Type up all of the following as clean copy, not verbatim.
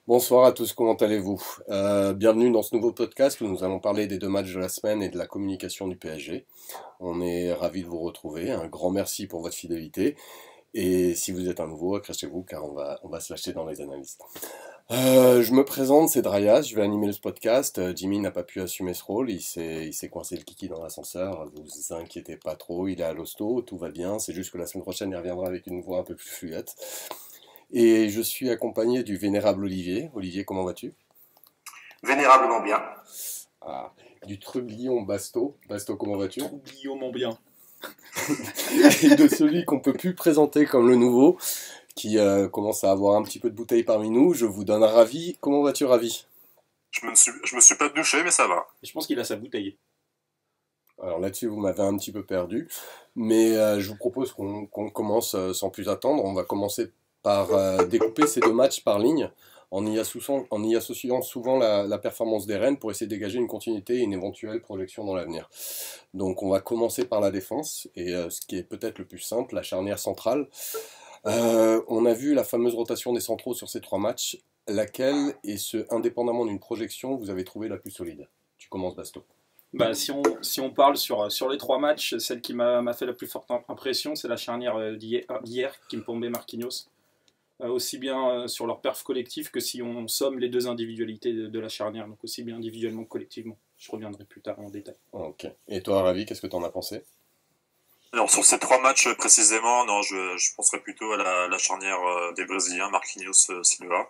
Bonsoir à tous, comment allez-vous? Bienvenue dans ce nouveau podcast où nous allons parler des deux matchs de la semaine et de la communication du PSG. On est ravis de vous retrouver, un grand merci pour votre fidélité. Et si vous êtes un nouveau, accrochez-vous car on va se lâcher dans les analyses. Je me présente, c'est Drayas, je vais animer ce podcast. Jimmy n'a pas pu assumer ce rôle, il s'est coincé le kiki dans l'ascenseur. Vous inquiétez pas trop, il est à l'hosto, tout va bien. C'est juste que la semaine prochaine, il reviendra avec une voix un peu plus fluette. Et je suis accompagné du vénérable Olivier. Olivier, comment vas-tu? Vénérablement bien. Ah, du trublion Basto. Basto, comment vas-tu? Guillaume en bien. Et de celui qu'on peut plus présenter comme le nouveau, qui commence à avoir un petit peu de bouteille parmi nous, je vous donne Ravi. Comment vas-tu, Ravi? Je me suis pas douché, mais ça va. Et je pense qu'il a sa bouteille. Alors là-dessus, vous m'avez un petit peu perdu, mais je vous propose qu'on commence sans plus attendre. On va commencer par découper ces deux matchs par ligne, en y associant souvent la performance des Rennes pour essayer de dégager une continuité et une éventuelle projection dans l'avenir. Donc on va commencer par la défense, et ce qui est peut-être le plus simple, la charnière centrale. On a vu la fameuse rotation des centraux sur ces trois matchs, laquelle, et ce indépendamment d'une projection, vous avez trouvé la plus solide? Tu commences, Basto. Si on parle sur les trois matchs, celle qui m'a fait la plus forte impression, c'est la charnière d'hier, Kimpembe Marquinhos. Aussi bien sur leur perf collectif que si on somme les deux individualités de la charnière, donc aussi bien individuellement que collectivement. Je reviendrai plus tard en détail. Ok. Et toi, Ravi, qu'est-ce que tu en as pensé? Alors sur ces trois matchs précisément, non, je penserais plutôt à la charnière des Brésiliens, Marquinhos, Silva.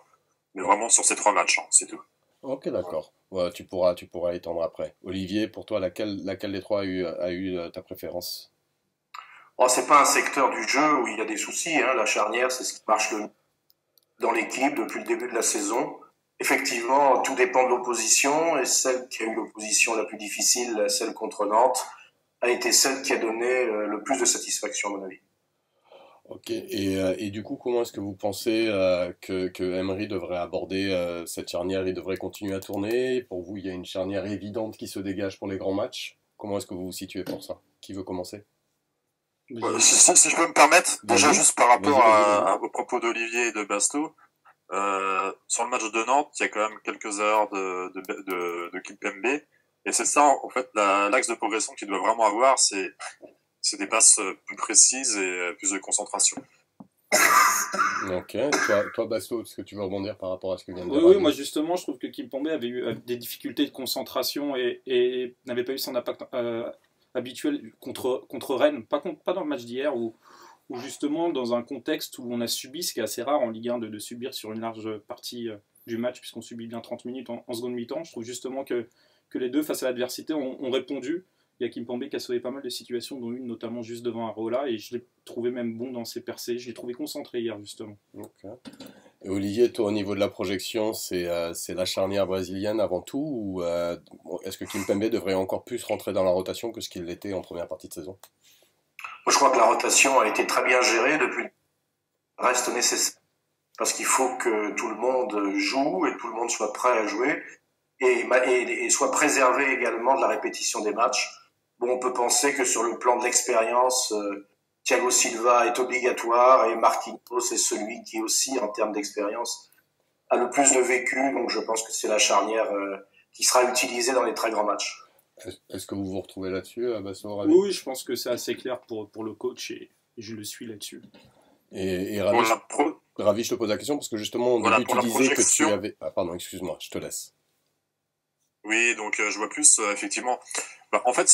Mais vraiment sur ces trois matchs, hein, c'est tout. Ok, d'accord. Ouais, tu pourras étendre après. Olivier, pour toi, laquelle des trois a eu ta préférence? Bon, c'est pas un secteur du jeu où il y a des soucis, hein. La charnière, c'est ce qui marche dans l'équipe depuis le début de la saison. Effectivement, tout dépend de l'opposition et celle qui a eu l'opposition la plus difficile, celle contre Nantes, a été celle qui a donné le plus de satisfaction à mon avis. Ok, et du coup, comment est-ce que vous pensez que Emery devrait aborder cette charnière? Il devrait continuer à tourner? Pour vous, il y a une charnière évidente qui se dégage pour les grands matchs. Comment est-ce que vous vous situez pour ça? Qui veut commencer? Si je peux me permettre, déjà Vas-y, juste par rapport vas-y. aux propos d'Olivier et de Basto, sur le match de Nantes, il y a quand même quelques erreurs de Kimpembe. Et c'est ça, en fait, l'axe de progression qu'il doit vraiment avoir, c'est des passes plus précises et plus de concentration. Ok, toi Basto, est-ce que tu veux rebondir par rapport à ce que vient de dire Oui, Ravi? moi justement, je trouve que Kimpembe avait eu des difficultés de concentration et n'avait pas eu son impact habituel contre Rennes, pas dans le match d'hier, où justement dans un contexte où on a subi, ce qui est assez rare en Ligue 1 de subir sur une large partie du match, puisqu'on subit bien 30 minutes en seconde mi-temps, je trouve justement que les deux, face à l'adversité, ont répondu. Il y a Kimpembe qui a sauvé pas mal de situations, dont une notamment juste devant Areola, et je l'ai trouvé même bon dans ses percées, je l'ai trouvé concentré hier justement. Ok. Et Olivier, toi, au niveau de la projection, c'est la charnière brésilienne avant tout, ou est-ce que Kimpembe devrait encore plus rentrer dans la rotation que ce qu'il l'était en première partie de saison? Moi, je crois que la rotation a été très bien gérée depuis le reste nécessaire. Parce qu'il faut que tout le monde joue et tout le monde soit prêt à jouer et soit préservé également de la répétition des matchs. Bon, on peut penser que sur le plan de l'expérience, Thiago Silva est obligatoire et Marquinhos est celui qui aussi, en termes d'expérience, a le plus de vécu. Donc je pense que c'est la charnière qui sera utilisée dans les très grands matchs. Est-ce que vous vous retrouvez là-dessus, Basso, Ravi? Oui, je pense que c'est assez clair pour le coach et je le suis là-dessus. Et Pour Ravi, la, pro- Ravi, je te pose la question parce que justement, au voilà, début, pour tu la disais que tu projection, avais... Ah, pardon, excuse-moi, je te laisse. oui, donc je vois plus, effectivement. Bah, en fait,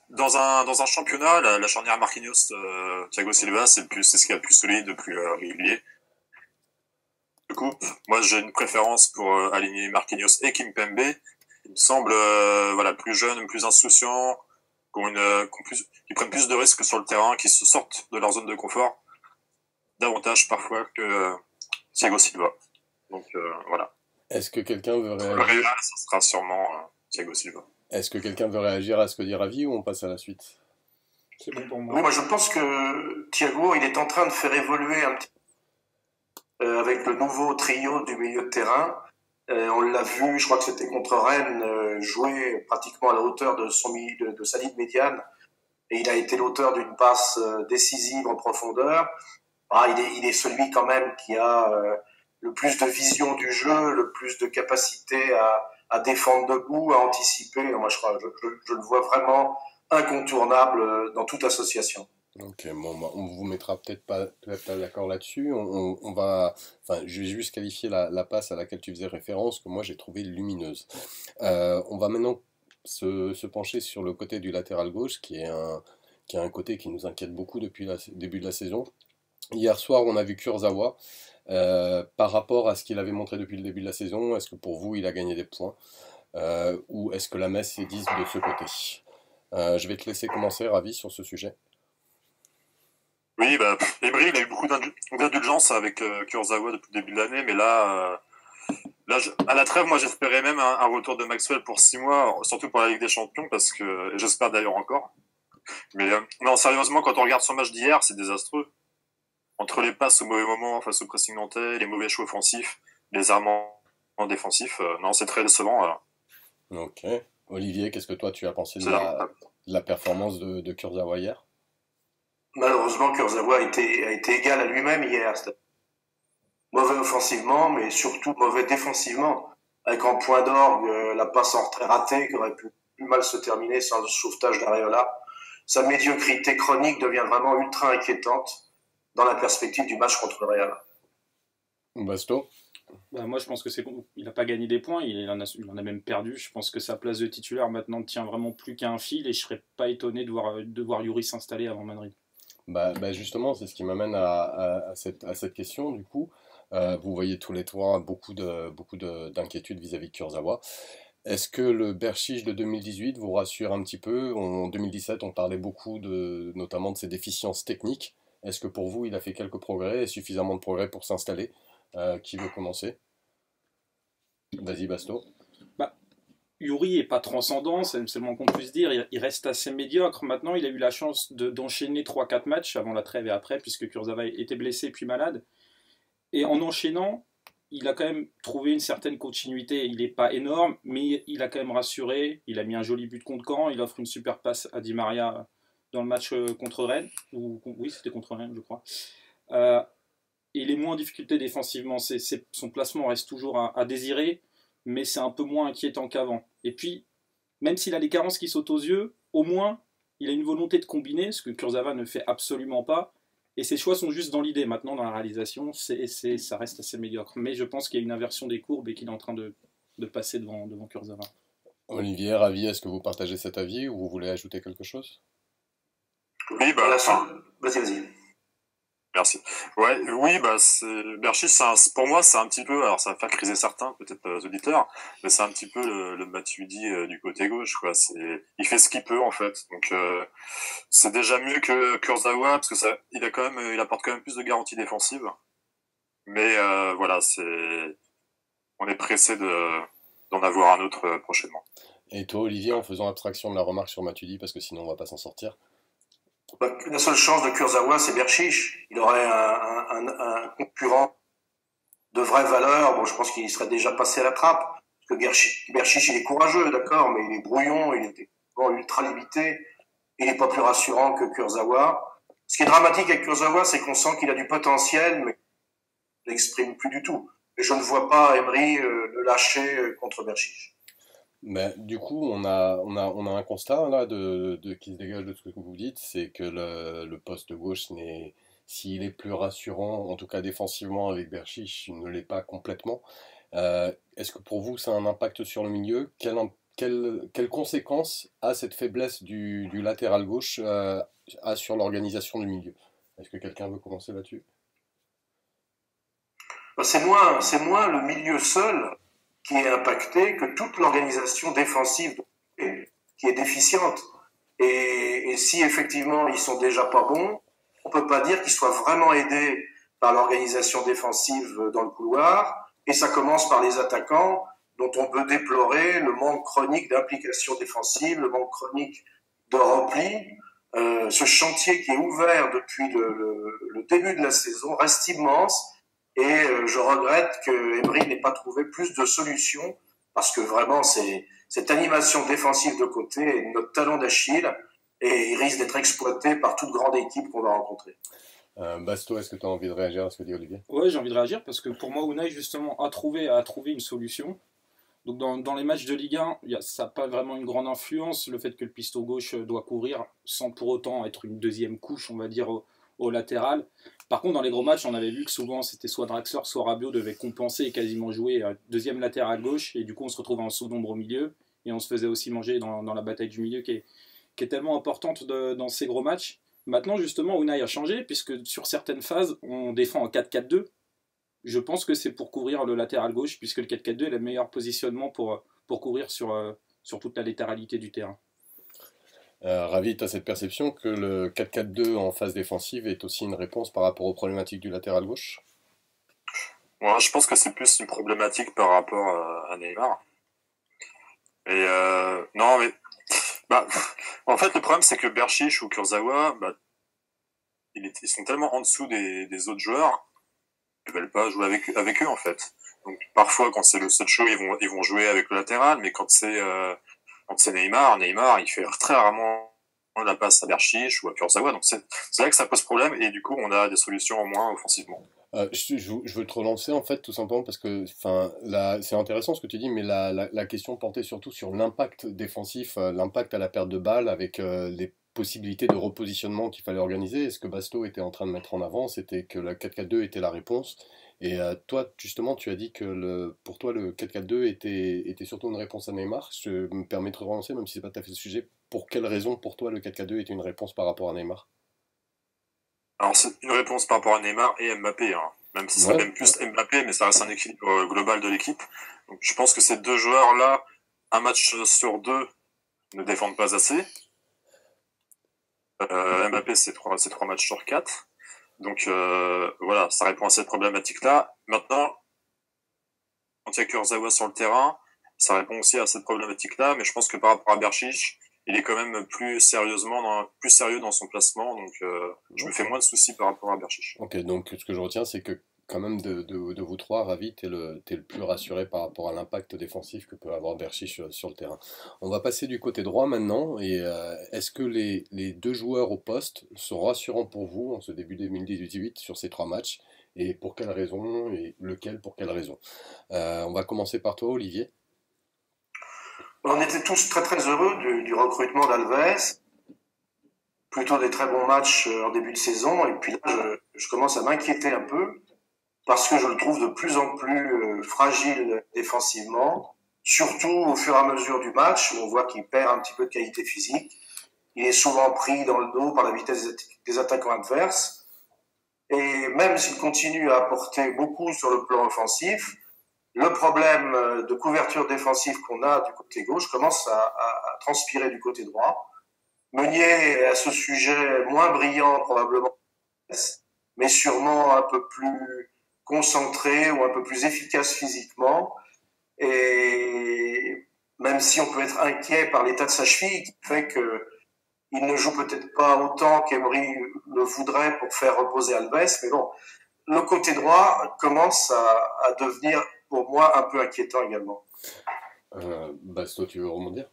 dans un championnat, la charnière Marquinhos, Thiago Silva, c'est ce qu'il y a de plus solide, de plus régulier. Du coup, moi j'ai une préférence pour aligner Marquinhos et Kimpembe. Il me semble voilà, plus jeunes, plus insouciants, qui prennent plus de risques sur le terrain, qui se sortent de leur zone de confort, davantage parfois que Thiago Silva. Donc voilà. Est-ce que quelqu'un veut Pour le Real, réagir? ça sera sûrement Thiago Silva. Est-ce que quelqu'un veut réagir à ce que dit Ravi ou on passe à la suite? C'est bon pour Oui, moi. moi je pense que Thiago, il est en train de faire évoluer un petit avec le nouveau trio du milieu de terrain. On l'a vu, je crois que c'était contre Rennes, jouer pratiquement à la hauteur de sa ligne médiane. Et il a été l'auteur d'une passe décisive en profondeur. Il est celui quand même qui a le plus de vision du jeu, le plus de capacité à défendre debout, à anticiper. Moi, je le vois vraiment incontournable dans toute association. Ok, bon, bah, on vous mettra peut-être pas d'accord là-dessus. Enfin, je vais juste qualifier la passe à laquelle tu faisais référence, que moi j'ai trouvé lumineuse. On va maintenant se pencher sur le côté du latéral gauche, qui est un côté qui nous inquiète beaucoup depuis le début de la saison. Hier soir, on a vu Kurzawa. Par rapport à ce qu'il avait montré depuis le début de la saison, est-ce que pour vous, il a gagné des points? Ou est-ce que la messe est dise de ce côté? Je vais te laisser commencer, Ravi, sur ce sujet. Oui, bah, Emery, il a eu beaucoup d'indulgence avec Kurzawa depuis le début de l'année, mais à la trêve, moi j'espérais même un retour de Maxwell pour 6 mois, surtout pour la Ligue des Champions, parce que et j'espère d'ailleurs encore. Mais non, sérieusement, quand on regarde son match d'hier, c'est désastreux. Entre les passes au mauvais moment face au pressing nantais, les mauvais choix offensifs, les errements défensifs, non, c'est très décevant. Ok. Olivier, qu'est-ce que toi tu as pensé de C'est lamentable. la performance de Kurzawa hier? Malheureusement, Kurzawa a été égal à lui-même hier. C'était mauvais offensivement, mais surtout mauvais défensivement. Avec en point d'orgue la passe en retrait ratée qui aurait pu plus mal se terminer sans le sauvetage d'Areola. Sa médiocrité chronique devient vraiment ultra inquiétante dans la perspective du match contre le Real. Basto? Bah, moi, je pense que c'est bon. Il n'a pas gagné des points, il en a même perdu. Je pense que sa place de titulaire maintenant ne tient vraiment plus qu'à un fil et je serais pas étonné de voir Yuri s'installer avant Madrid. Justement, c'est ce qui m'amène à cette question, du coup. Vous voyez tous les trois beaucoup d'inquiétudes vis-à-vis de Kurzawa. Est-ce que le Berchiche de 2018 vous rassure un petit peu? En 2017, on parlait beaucoup notamment de ses déficiences techniques. Est-ce que pour vous, il a fait quelques progrès et suffisamment de progrès pour s'installer? Qui veut commencer? Vas-y, Basto. Bah, Yuri est pas transcendant, c'est le moins qu'on puisse dire. Il reste assez médiocre. Maintenant, il a eu la chance d'enchaîner 3-4 matchs avant la trêve et après, puisque Kurzawa était blessé puis malade. Et en enchaînant, il a quand même trouvé une certaine continuité. Il n'est pas énorme, mais il a quand même rassuré. Il a mis un joli but contre Caen. Il offre une super passe à Di Maria dans le match contre Rennes. Oui, c'était contre Rennes, je crois. Il est moins en difficulté défensivement. Son placement reste toujours à désirer, mais c'est un peu moins inquiétant qu'avant. Et puis, même s'il a les carences qui sautent aux yeux, au moins, il a une volonté de combiner, ce que Kurzawa ne fait absolument pas. Et ses choix sont juste dans l'idée. Maintenant, dans la réalisation, ça reste assez médiocre. Mais je pense qu'il y a une inversion des courbes et qu'il est en train de passer devant Kurzawa. Olivier, Ravi, est-ce que vous partagez cet avis ou vous voulez ajouter quelque chose? Oui, Vas-y. Merci. Ouais, oui, Berchiche, pour moi, c'est un petit peu, alors ça va faire criser certains, peut-être les auditeurs, mais c'est un petit peu le Matuidi du côté gauche, quoi. Il fait ce qu'il peut, en fait. Donc, c'est déjà mieux que Kurzawa, parce que il apporte quand même plus de garanties défensives. Mais, voilà, on est pressé d'en avoir un autre prochainement. Et toi, Olivier, en faisant abstraction de la remarque sur Matuidi, parce que sinon on va pas s'en sortir. La seule chance de Kurzawa, c'est Berchiche. Il aurait un concurrent de vraie valeur. Bon, je pense qu'il serait déjà passé à la trappe. Parce que Berchiche, il est courageux, d'accord, mais il est brouillon, il est ultra limité. Il n'est pas plus rassurant que Kurzawa. Ce qui est dramatique avec Kurzawa, c'est qu'on sent qu'il a du potentiel, mais il l'exprime plus du tout. Et je ne vois pas Emery le lâcher contre Berchiche. Mais du coup, on a un constat là qui se dégage de ce que vous dites, c'est que le poste gauche s'il est plus rassurant, en tout cas défensivement avec Berchiche, il ne l'est pas complètement. Est-ce que pour vous, ça a un impact sur le milieu? Quelles conséquences a cette faiblesse du latéral gauche a sur l'organisation du milieu? Est-ce que quelqu'un veut commencer là-dessus? C'est moins le milieu seul qui est impacté que toute l'organisation défensive qui est déficiente. Et si effectivement ils sont déjà pas bons, on peut pas dire qu'ils soient vraiment aidés par l'organisation défensive dans le couloir. Et ça commence par les attaquants, dont on peut déplorer le manque chronique d'implication défensive, le manque chronique de repli. Ce chantier qui est ouvert depuis le début de la saison reste immense. Et je regrette que Emery n'ait pas trouvé plus de solutions parce que vraiment cette animation défensive de côté est notre talon d'Achille et il risque d'être exploité par toute grande équipe qu'on va rencontrer. Basto, est-ce que tu as envie de réagir à ce que dit Olivier? Ouais, j'ai envie de réagir parce que pour moi, Unai, justement, a trouvé une solution. Donc, dans les matchs de Ligue 1, ça n'a pas vraiment une grande influence, le fait que le piston gauche doit courir sans pour autant être une deuxième couche, on va dire, au latéral. Par contre, dans les gros matchs, on avait vu que souvent, c'était soit Draxler, soit Rabiot devait compenser et quasiment jouer deuxième latéral gauche. Et du coup, on se retrouvait en sous-nombre au milieu. Et on se faisait aussi manger dans la bataille du milieu qui est tellement importante dans ces gros matchs. Maintenant, justement, Unai a changé, puisque sur certaines phases, on défend en 4-4-2. Je pense que c'est pour couvrir le latéral gauche, puisque le 4-4-2 est le meilleur positionnement pour couvrir sur toute la latéralité du terrain. Ravi, tu as cette perception que le 4-4-2 en phase défensive est aussi une réponse par rapport aux problématiques du latéral gauche? Ouais, je pense que c'est plus une problématique par rapport à Neymar. Et non, mais bah, en fait, le problème, c'est que Berchiche ou Kurzawa, bah, ils sont tellement en dessous des autres joueurs qu'ils veulent pas jouer avec eux, en fait. Donc, parfois, quand c'est le seul show, ils vont jouer avec le latéral, mais quand c'est Neymar, il fait très rarement la passe à Berchiche ou à Kurzawa. Donc, c'est là que ça pose problème, et du coup, on a des solutions au moins offensivement. Je veux te relancer en fait tout simplement parce que c'est intéressant ce que tu dis, mais la question portait surtout sur l'impact défensif, l'impact à la perte de balle avec les possibilités de repositionnement qu'il fallait organiser. Et ce que Basto était en train de mettre en avant, c'était que le 4-4-2 était la réponse. Et toi, justement, tu as dit que pour toi, le 4-4-2 était surtout une réponse à Neymar. Je me permets de te relancer, même si c'est pas tout à fait le sujet. Pour quelle raison, pour toi, le 4-4-2 était une réponse par rapport à Neymar? Alors, c'est une réponse par rapport à Neymar et Mbappé, hein. Même si ce serait Ouais, même ouais. plus Mbappé, mais ça reste un équilibre global de l'équipe. Donc, je pense que ces deux joueurs-là, un match sur deux, ne défendent pas assez. Mbappé, c'est trois matchs sur quatre. Donc, voilà, ça répond à cette problématique-là. Maintenant, quand il y a Kurzawa sur le terrain, ça répond aussi à cette problématique-là, mais je pense que par rapport à Berchiche, il est quand même plus sérieux dans son placement, donc je me fais moins de soucis par rapport à Berchiche. Ok, donc ce que je retiens, c'est que quand même de vous trois, Ravi, t'es le plus rassuré par rapport à l'impact défensif que peut avoir Berchiche sur le terrain. On va passer du côté droit maintenant, et est-ce que les deux joueurs au poste sont rassurants pour vous en ce début 2018 sur ces trois matchs? Et pour quelles raisons? Et lequel pour quelles raisons? On va commencer par toi, Olivier. On était tous très très heureux du recrutement d'Alves, plutôt des très bons matchs en début de saison, et puis là je commence à m'inquiéter un peu, parce que je le trouve de plus en plus fragile défensivement, surtout au fur et à mesure du match, où on voit qu'il perd un petit peu de qualité physique. Il est souvent pris dans le dos par la vitesse des attaquants adverses. Et même s'il continue à apporter beaucoup sur le plan offensif, le problème de couverture défensive qu'on a du côté gauche commence à transpirer du côté droit. Meunier est à ce sujet moins brillant probablement, mais sûrement un peu plus concentré ou un peu plus efficace physiquement. Et même si on peut être inquiet par l'état de sa cheville, qui fait que il ne joue peut-être pas autant qu'Emery le voudrait pour faire reposer Alves, mais bon, le côté droit commence à devenir pour moi un peu inquiétant également. Basto, tu veux rebondir?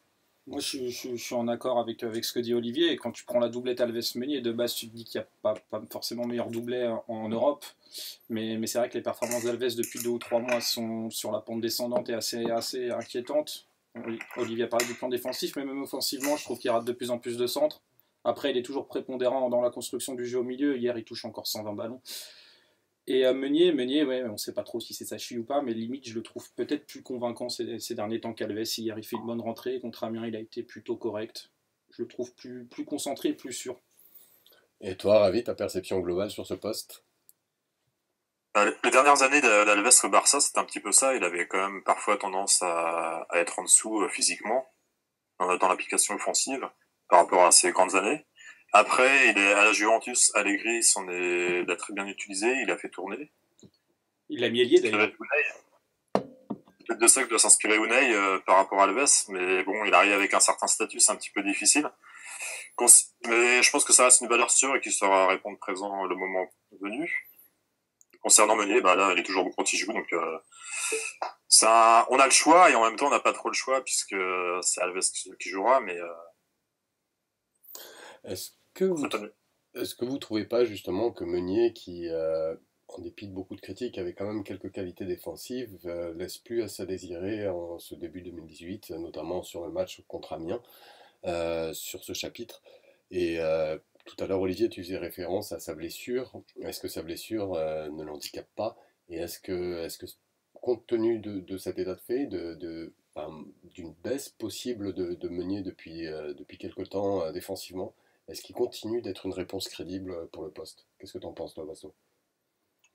Moi, je suis en accord avec ce que dit Olivier. Et quand tu prends la doublette Alves-Meunier, de base, tu te dis qu'il n'y a pas forcément meilleur doublet en Europe. Mais c'est vrai que les performances d'Alves depuis 2 ou 3 mois sont sur la pente descendante et assez inquiétantes. Olivier a parlé du plan défensif, mais même offensivement, je trouve qu'il rate de plus en plus de centres. Après, il est toujours prépondérant dans la construction du jeu au milieu. Hier, il touche encore 120 ballons. Et Meunier, ouais, on ne sait pas trop si c'est sa cheville ou pas, mais limite, je le trouve peut-être plus convaincant ces derniers temps qu'Alves. Hier, il fait une bonne rentrée. Contre Amiens, il a été plutôt correct. Je le trouve plus concentré et plus sûr. Et toi, Ravi, ta perception globale sur ce poste? Les dernières années d'Alves au Barça, c'était un petit peu ça. Il avait quand même parfois tendance à être en dessous physiquement dans l'application offensive par rapport à ses grandes années. Après, il est à la Juventus, Allegri l'a très bien utilisé, il a fait tourner. Il l'a mis ailier d'ailleurs. Peut-être de ça que doit s'inspirer Unai par rapport à Alves, mais bon, il arrive avec un certain statut, c'est un petit peu difficile. Mais je pense que ça reste une valeur sûre et qu'il saura répondre présent le moment venu. Concernant Meunier, bah là, il est toujours bon quand il joue, donc on a le choix et en même temps, on n'a pas trop le choix puisque c'est Alves qui jouera, mais Est-ce que vous, Est-ce que vous trouvez pas justement que Meunier, qui, en dépit de beaucoup de critiques, avait quand même quelques qualités défensives, laisse plus à sa désirer en ce début 2018, notamment sur le match contre Amiens, sur ce chapitre. Et tout à l'heure, Olivier, tu faisais référence à sa blessure. Est-ce que sa blessure ne l'handicape pas? Et est-ce que, compte tenu de cet état de fait, enfin, d'une baisse possible de Meunier depuis quelque temps défensivement, est-ce qu'il continue d'être une réponse crédible pour le poste? Qu'est-ce que tu en penses, toi, Basto?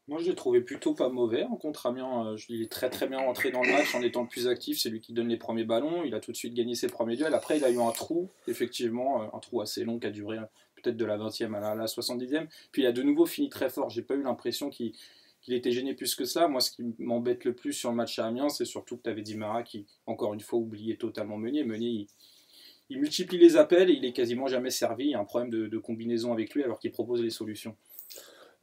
Moi, je l'ai trouvé plutôt pas mauvais en contre Amiens. Il est très très bien rentré dans le match en étant le plus actif. C'est lui qui donne les premiers ballons. Il a tout de suite gagné ses premiers duels. Après, il a eu un trou, effectivement, un trou assez long qui a duré peut-être de la 20e à la 70e. Puis il a de nouveau fini très fort. J'ai pas eu l'impression qu'il était gêné plus que cela. Moi, ce qui m'embête le plus sur le match à Amiens, c'est surtout que tu avais Di Marra qui, encore une fois, oubliait totalement Meunier. Meunier, il multiplie les appels et il est quasiment jamais servi. Il y a un problème de combinaison avec lui alors qu'il propose les solutions.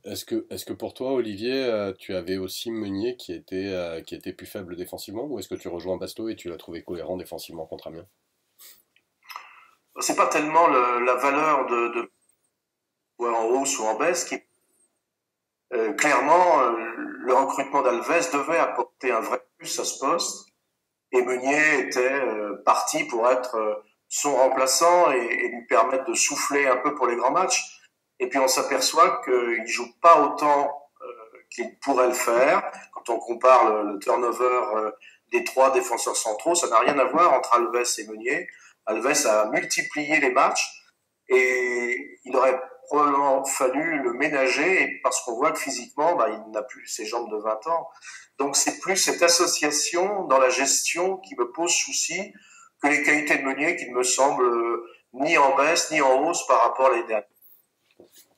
Est-ce que pour toi, Olivier, tu avais aussi Meunier qui était plus faible défensivement, ou est-ce que tu rejoins Basto et tu l'as trouvé cohérent défensivement contre Amiens? C'est pas tellement la valeur de jouer en hausse ou en baisse qui clairement le recrutement d'Alves devait apporter un vrai plus à ce poste et Meunier était parti pour être son remplaçant et lui permettre de souffler un peu pour les grands matchs. Et puis on s'aperçoit qu'il joue pas autant qu'il pourrait le faire. Quand on compare le turnover des trois défenseurs centraux, ça n'a rien à voir entre Alves et Meunier. Alves a multiplié les matchs et il aurait probablement fallu le ménager parce qu'on voit que physiquement, il n'a plus ses jambes de 20 ans. Donc c'est plus cette association dans la gestion qui me pose souci que les qualités de Meunier qui ne me semblent ni en baisse ni en hausse par rapport à l'année dernière.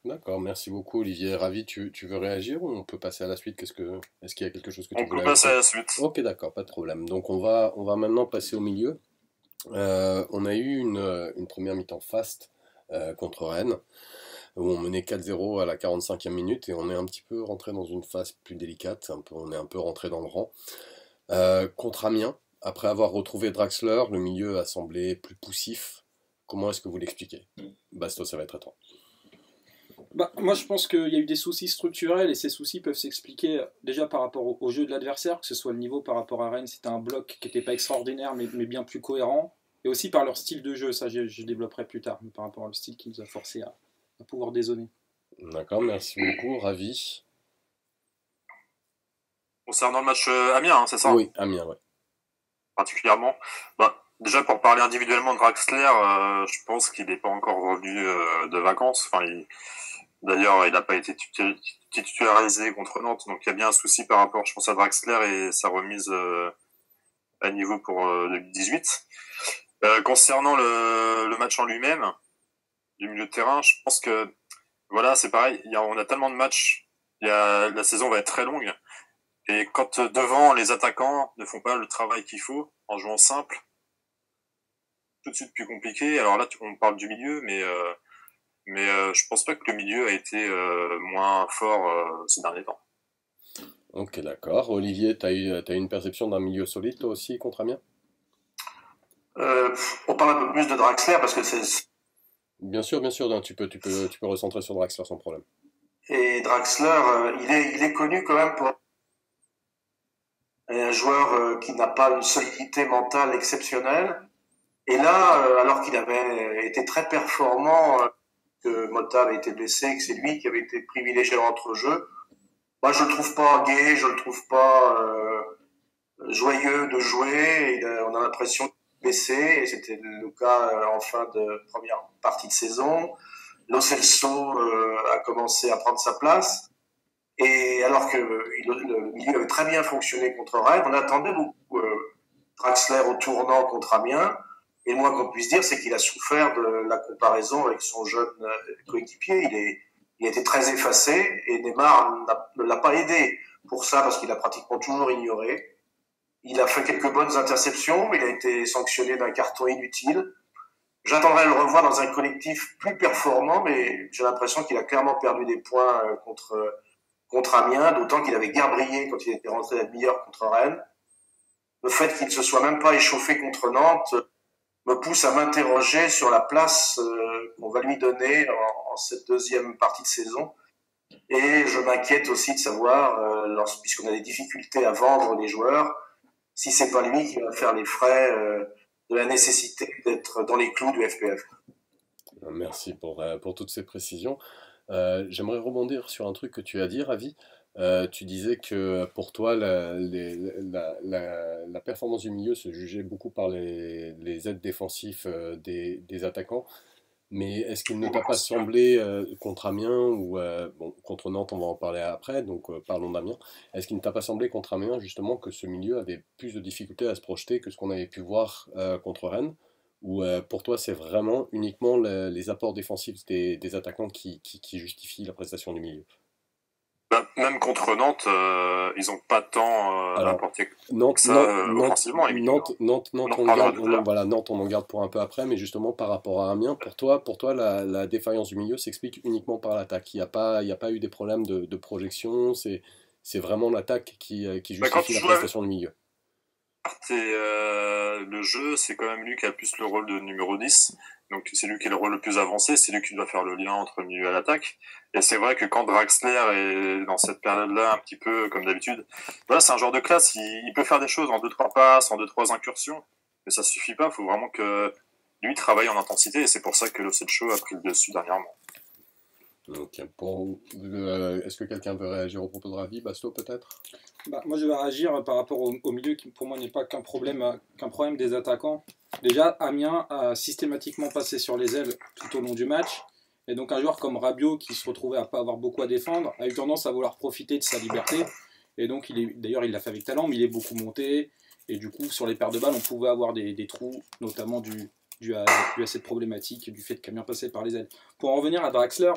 D'accord, merci beaucoup, Olivier. Ravi, tu veux réagir ou on peut passer à la suite? Est-ce qu'il y a quelque chose que tu On peut voulais passer ajouter? à la suite. Ok, d'accord, pas de problème. Donc on va maintenant passer au milieu. On a eu une première mi-temps faste contre Rennes, où on menait 4-0 à la 45e minute et on est un petit peu rentré dans une phase plus délicate, on est un peu rentré dans le rang. Contre Amiens, après avoir retrouvé Draxler, le milieu a semblé plus poussif. Comment est-ce que vous l'expliquez? Basto, ça va être à toi. Moi, je pense qu'il y a eu des soucis structurels et ces soucis peuvent s'expliquer déjà par rapport au jeu de l'adversaire, que ce soit le niveau par rapport à Rennes, c'était un bloc qui n'était pas extraordinaire mais bien plus cohérent, et aussi par leur style de jeu, ça je développerai plus tard, mais par rapport au style qui nous a forcé à pouvoir dézonner. D'accord, merci beaucoup. Ravi. Concernant le match Amiens, c'est ça? Oui, Amiens, ouais. Particulièrement. Déjà, pour parler individuellement de Draxler, je pense qu'il n'est pas encore revenu de vacances. D'ailleurs, il n'a pas été titularisé contre Nantes, donc il y a bien un souci par rapport, je pense, à Draxler et sa remise à niveau pour 2018. Concernant le match en lui-même, du milieu de terrain, je pense que voilà, c'est pareil. On a tellement de matchs, la saison va être très longue. Et quand devant les attaquants ne font pas le travail qu'il faut en jouant simple, tout de suite plus compliqué. Alors là, on parle du milieu, mais je pense pas que le milieu a été moins fort ces derniers temps. Ok, d'accord. Olivier, t'as eu une perception d'un milieu solide, toi aussi, contre Amiens? On parle un peu plus de Draxler parce que c'est Bien sûr, non, tu peux recentrer sur Draxler sans problème. et Draxler, il est connu quand même pour un joueur qui n'a pas une solidité mentale exceptionnelle. Et là, alors qu'il avait été très performant, que Mota avait été blessé, que c'est lui qui avait été privilégié dans l'entrejeu, moi je le trouve pas gai, je le trouve pas joyeux de jouer. On a l'impression qu'il est blessé, et c'était le cas en fin de première partie de saison. Lo Celso a commencé à prendre sa place. Et alors que le milieu avait très bien fonctionné contre Rennes, on attendait beaucoup Draxler au tournant contre Amiens. Et le moins qu'on puisse dire, c'est qu'il a souffert de la comparaison avec son jeune coéquipier. Il a été très effacé et Neymar ne l'a pas aidé pour ça parce qu'il a pratiquement toujours ignoré. Il a fait quelques bonnes interceptions, mais il a été sanctionné d'un carton inutile. J'attendrai de le revoir dans un collectif plus performant, mais j'ai l'impression qu'il a clairement perdu des points contre Amiens, d'autant qu'il avait guère brillé quand il était rentré la demi-heure contre Rennes. Le fait qu'il ne se soit même pas échauffé contre Nantes me pousse à m'interroger sur la place qu'on va lui donner en cette deuxième partie de saison. Et je m'inquiète aussi de savoir, puisqu'on a des difficultés à vendre les joueurs, si c'est pas lui qui va faire les frais de la nécessité d'être dans les clous du FPF. Merci pour toutes ces précisions. J'aimerais rebondir sur un truc que tu as dit, Ravi. Tu disais que pour toi, la performance du milieu se jugeait beaucoup par les aides défensifs des attaquants. Mais est-ce qu'il ne t'a pas semblé contre Amiens ou bon, contre Nantes, on va en parler après, donc parlons d'Amiens. Est-ce qu'il ne t'a pas semblé contre Amiens justement que ce milieu avait plus de difficultés à se projeter que ce qu'on avait pu voir contre Rennes? Ou pour toi, c'est vraiment uniquement les apports défensifs des attaquants qui justifient la prestation du milieu? Bah, même contre Nantes, ils n'ont pas tant Alors, apporté que Nantes, ça offensivement, les milieux. Nantes, On en on reparlera garde, tout à l'heure. voilà, Nantes, on en garde pour un peu après, mais justement par rapport à Amiens, pour toi la défaillance du milieu s'explique uniquement par l'attaque. Il y a pas eu des problèmes de projection, c'est vraiment l'attaque qui Bah, quand justifie tu la joues avec prestation du milieu. le jeu, c'est quand même lui qui a le plus le rôle de numéro 10. Donc c'est lui qui a le rôle le plus avancé, c'est lui qui doit faire le lien entre le milieu et l'attaque. Et c'est vrai que quand Draxler est dans cette période-là, un petit peu comme d'habitude, voilà, c'est un joueur de classe, il peut faire des choses en 2-3 passes, en 2-3 incursions, mais ça suffit pas, il faut vraiment que lui travaille en intensité, et c'est pour ça que le Show a pris le dessus dernièrement. Donc, est-ce que quelqu'un veut réagir au propos de Ravi? Basto peut-être? Bah, moi, je vais réagir par rapport au milieu qui, pour moi, n'est pas qu'un problème des attaquants. Déjà, Amiens a systématiquement passé sur les ailes tout au long du match. Et donc, un joueur comme Rabiot, qui se retrouvait à pas avoir beaucoup à défendre, a eu tendance à vouloir profiter de sa liberté. Et donc, d'ailleurs, il l'a fait avec talent, mais il est beaucoup monté. Et du coup, sur les paires de balles, on pouvait avoir des trous, notamment dû à cette problématique du fait qu'Amiens passait par les ailes. Pour en revenir à Draxler,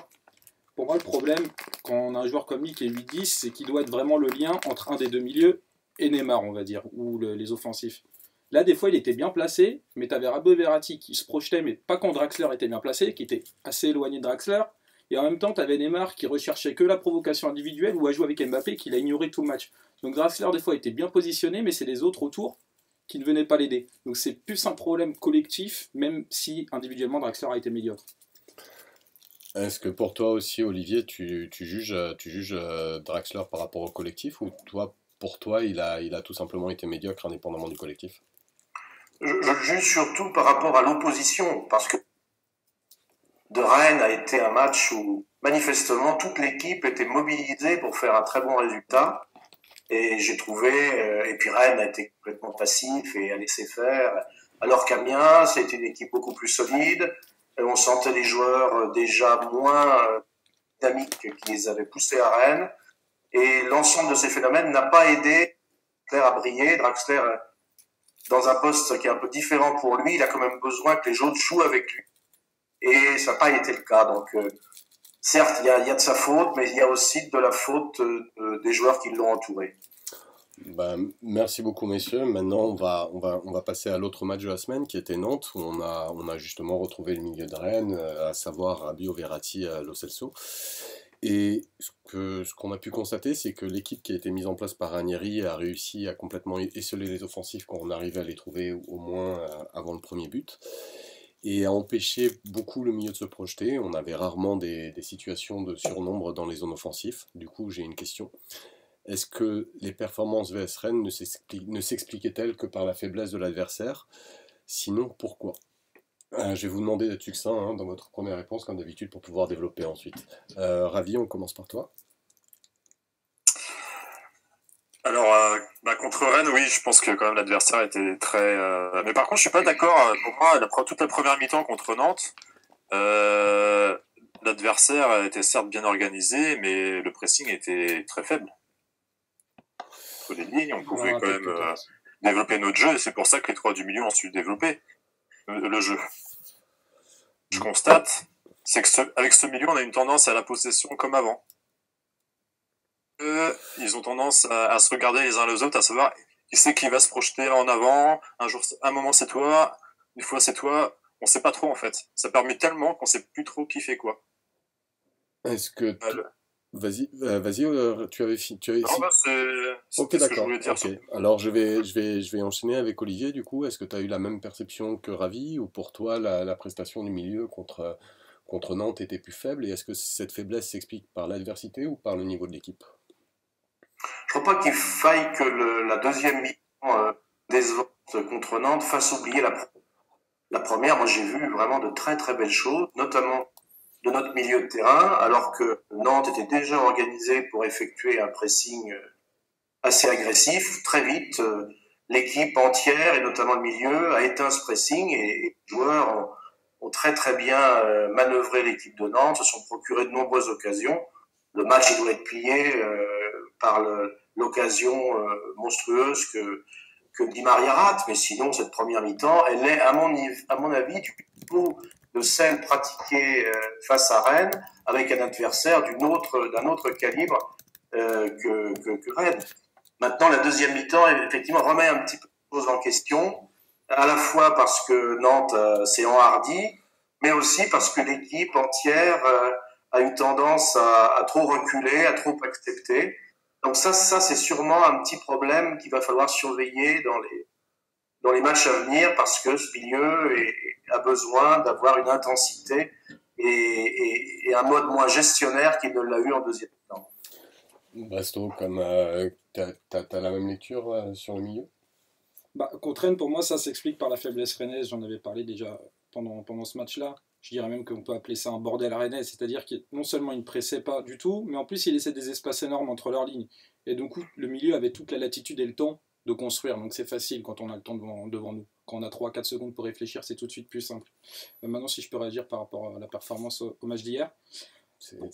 pour moi, le problème, quand on a un joueur comme lui qui est 8-10, c'est qu'il doit être vraiment le lien entre un des deux milieux et Neymar, on va dire, ou les offensifs. Là, des fois, il était bien placé, mais tu avais Rabiot et Verratti qui se projetaient, mais pas quand Draxler était bien placé, qui était assez éloigné de Draxler. Et en même temps, tu avais Neymar qui recherchait que la provocation individuelle ou à jouer avec Mbappé qui l'a ignoré tout le match. Donc Draxler, des fois, était bien positionné, mais c'est les autres autour qui ne venaient pas l'aider. Donc c'est plus un problème collectif, même si individuellement Draxler a été médiocre. Est-ce que pour toi aussi, Olivier, tu juges Draxler par rapport au collectif ou pour toi, il a tout simplement été médiocre indépendamment du collectif? Je le juge surtout par rapport à l'opposition, parce que de Rennes a été un match où manifestement toute l'équipe était mobilisée pour faire un très bon résultat. Et j'ai trouvé, et puis Rennes a été complètement passif et a laissé faire, alors qu'Amiens, c'était une équipe beaucoup plus solide. Et on sentait les joueurs déjà moins dynamiques qui les avaient poussés à Rennes. Et l'ensemble de ces phénomènes n'a pas aidé Draxler à briller. Draxler, dans un poste qui est un peu différent pour lui, il a quand même besoin que les autres jouent avec lui. Et ça n'a pas été le cas. Donc, certes, il y a de sa faute, mais il y a aussi de la faute des joueurs qui l'ont entouré. Ben, merci beaucoup, messieurs. Maintenant, on va passer à l'autre match de la semaine qui était Nantes, où on a justement retrouvé le milieu de Rennes, à savoir Rabiot, Verratti, Lo Celso. Et ce qu'on a pu constater, c'est que l'équipe qui a été mise en place par Ranieri a réussi à complètement esseler les offensifs quand on arrivait à les trouver au moins avant le premier but, et a empêché beaucoup le milieu de se projeter. On avait rarement des situations de surnombre dans les zones offensives. Du coup, j'ai une question. Est-ce que les performances VS Rennes ne s'expliquaient-elles que par la faiblesse de l'adversaire? Sinon, pourquoi? Je vais vous demander d'être succinct dans votre première réponse, comme d'habitude, pour pouvoir développer ensuite. Ravi, on commence par toi. Alors, contre Rennes, oui, je pense que quand même l'adversaire était très... Mais par contre, je suis pas d'accord. Pour moi, toute la première mi-temps contre Nantes, l'adversaire était certes bien organisé, mais le pressing était très faible. Sur les lignes, on pouvait quand même développer notre jeu, et c'est pour ça que les trois du milieu ont su développer le jeu. Je constate, c'est que avec ce milieu, on a une tendance à la possession comme avant. Ils ont tendance à se regarder les uns les autres, à savoir qui c'est qui va se projeter en avant. Un moment c'est toi, une fois c'est toi. On sait pas trop en fait. Ça permet tellement qu'on sait plus trop qui fait quoi. Est-ce que vas-y, tu avais fini. Non, c'est Ok, ce que je d'accord. voulais dire. Ok. Alors je vais enchaîner avec Olivier du coup. Est-ce que tu as eu la même perception que Ravi ou pour toi la prestation du milieu contre contre Nantes était plus faible, et est-ce que cette faiblesse s'explique par l'adversité ou par le niveau de l'équipe? Je crois pas qu'il faille que la deuxième mi-temps décevante contre Nantes fasse oublier la première. Moi, j'ai vu vraiment de très très belles choses, notamment de notre milieu de terrain, alors que Nantes était déjà organisé pour effectuer un pressing assez agressif. Très vite, l'équipe entière, et notamment le milieu, a éteint ce pressing, et les joueurs ont très très bien manœuvré l'équipe de Nantes, se sont procurés de nombreuses occasions. Le match, il doit être plié par l'occasion monstrueuse que Di Maria rate, mais sinon, cette première mi-temps, elle est, à mon avis, du niveau de celle pratiquée face à Rennes, avec un adversaire d'un autre calibre que Rennes. Maintenant, la deuxième mi-temps, effectivement, remet un petit peu les choses en question, à la fois parce que Nantes s'est enhardi, mais aussi parce que l'équipe entière a eu tendance à trop reculer, à trop accepter. Donc ça c'est sûrement un petit problème qu'il va falloir surveiller dans les matchs à venir, parce que ce milieu a besoin d'avoir une intensité et un mode moins gestionnaire qu'il ne l'a eu en deuxième temps. Basto, comme t'as la même lecture sur le milieu? Contre Rennes, pour moi, ça s'explique par la faiblesse rennaise. J'en avais parlé déjà pendant ce match-là. Je dirais même qu'on peut appeler ça un bordel rennais, c'est-à-dire que non seulement il ne pressait pas du tout, mais en plus il laissait des espaces énormes entre leurs lignes. Et donc le milieu avait toute la latitude et le temps de construire, donc c'est facile quand on a le temps devant nous. Quand on a 3-4 secondes pour réfléchir, c'est tout de suite plus simple. Maintenant, si je peux réagir par rapport à la performance au match d'hier,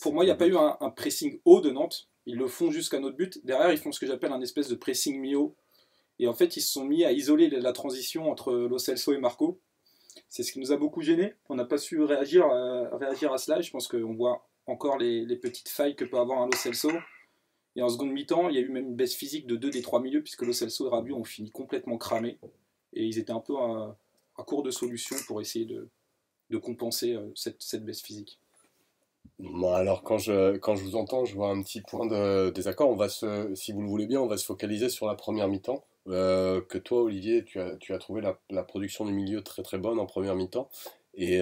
pour moi, il n'y a pas eu un pressing haut de Nantes. Ils le font jusqu'à notre but. Derrière, ils font ce que j'appelle un espèce de pressing mi-haut. Et en fait, ils se sont mis à isoler la transition entre Lo Celso et Marco. C'est ce qui nous a beaucoup gêné. On n'a pas su réagir à cela. Je pense qu'on voit encore les petites failles que peut avoir un Lo Celso. Et en seconde mi-temps, il y a eu même une baisse physique de 2 des 3 milieux, puisque Lo Celso et Rabiot ont fini complètement cramés. Et ils étaient un peu à court de solutions pour essayer de compenser cette baisse physique. Bon, alors quand je vous entends, je vois un petit point de désaccord. Si vous le voulez bien, on va se focaliser sur la première mi-temps. Que toi, Olivier, tu as trouvé la production du milieu très très bonne en première mi-temps. Et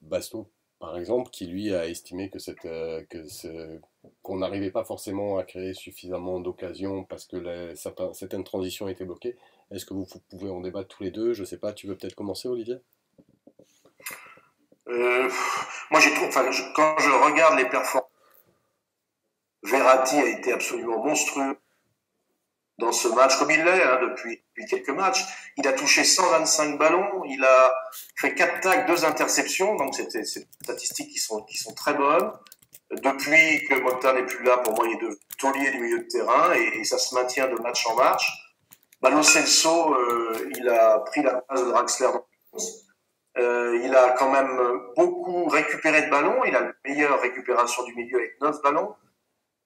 Basto, par exemple, qui lui a estimé qu'on n'arrivait pas forcément à créer suffisamment d'occasions parce que certaines transitions étaient bloquées. Est-ce que vous pouvez en débattre tous les deux? Je sais pas, tu veux peut-être commencer, Olivier? Moi, quand je regarde les performances, Verratti a été absolument monstrueux dans ce match, comme il l'est depuis quelques matchs. Il a touché 125 ballons, il a fait 4 tacles, 2 interceptions, donc c'est des statistiques qui sont très bonnes. Depuis que Mokhtar n'est plus là, pour moi, il est devenu taulier du milieu de terrain, et ça se maintient de match en match. Lo Celso, il a pris la place de Draxler dans le il a quand même beaucoup récupéré de ballons. Il a la meilleure récupération du milieu avec 9 ballons.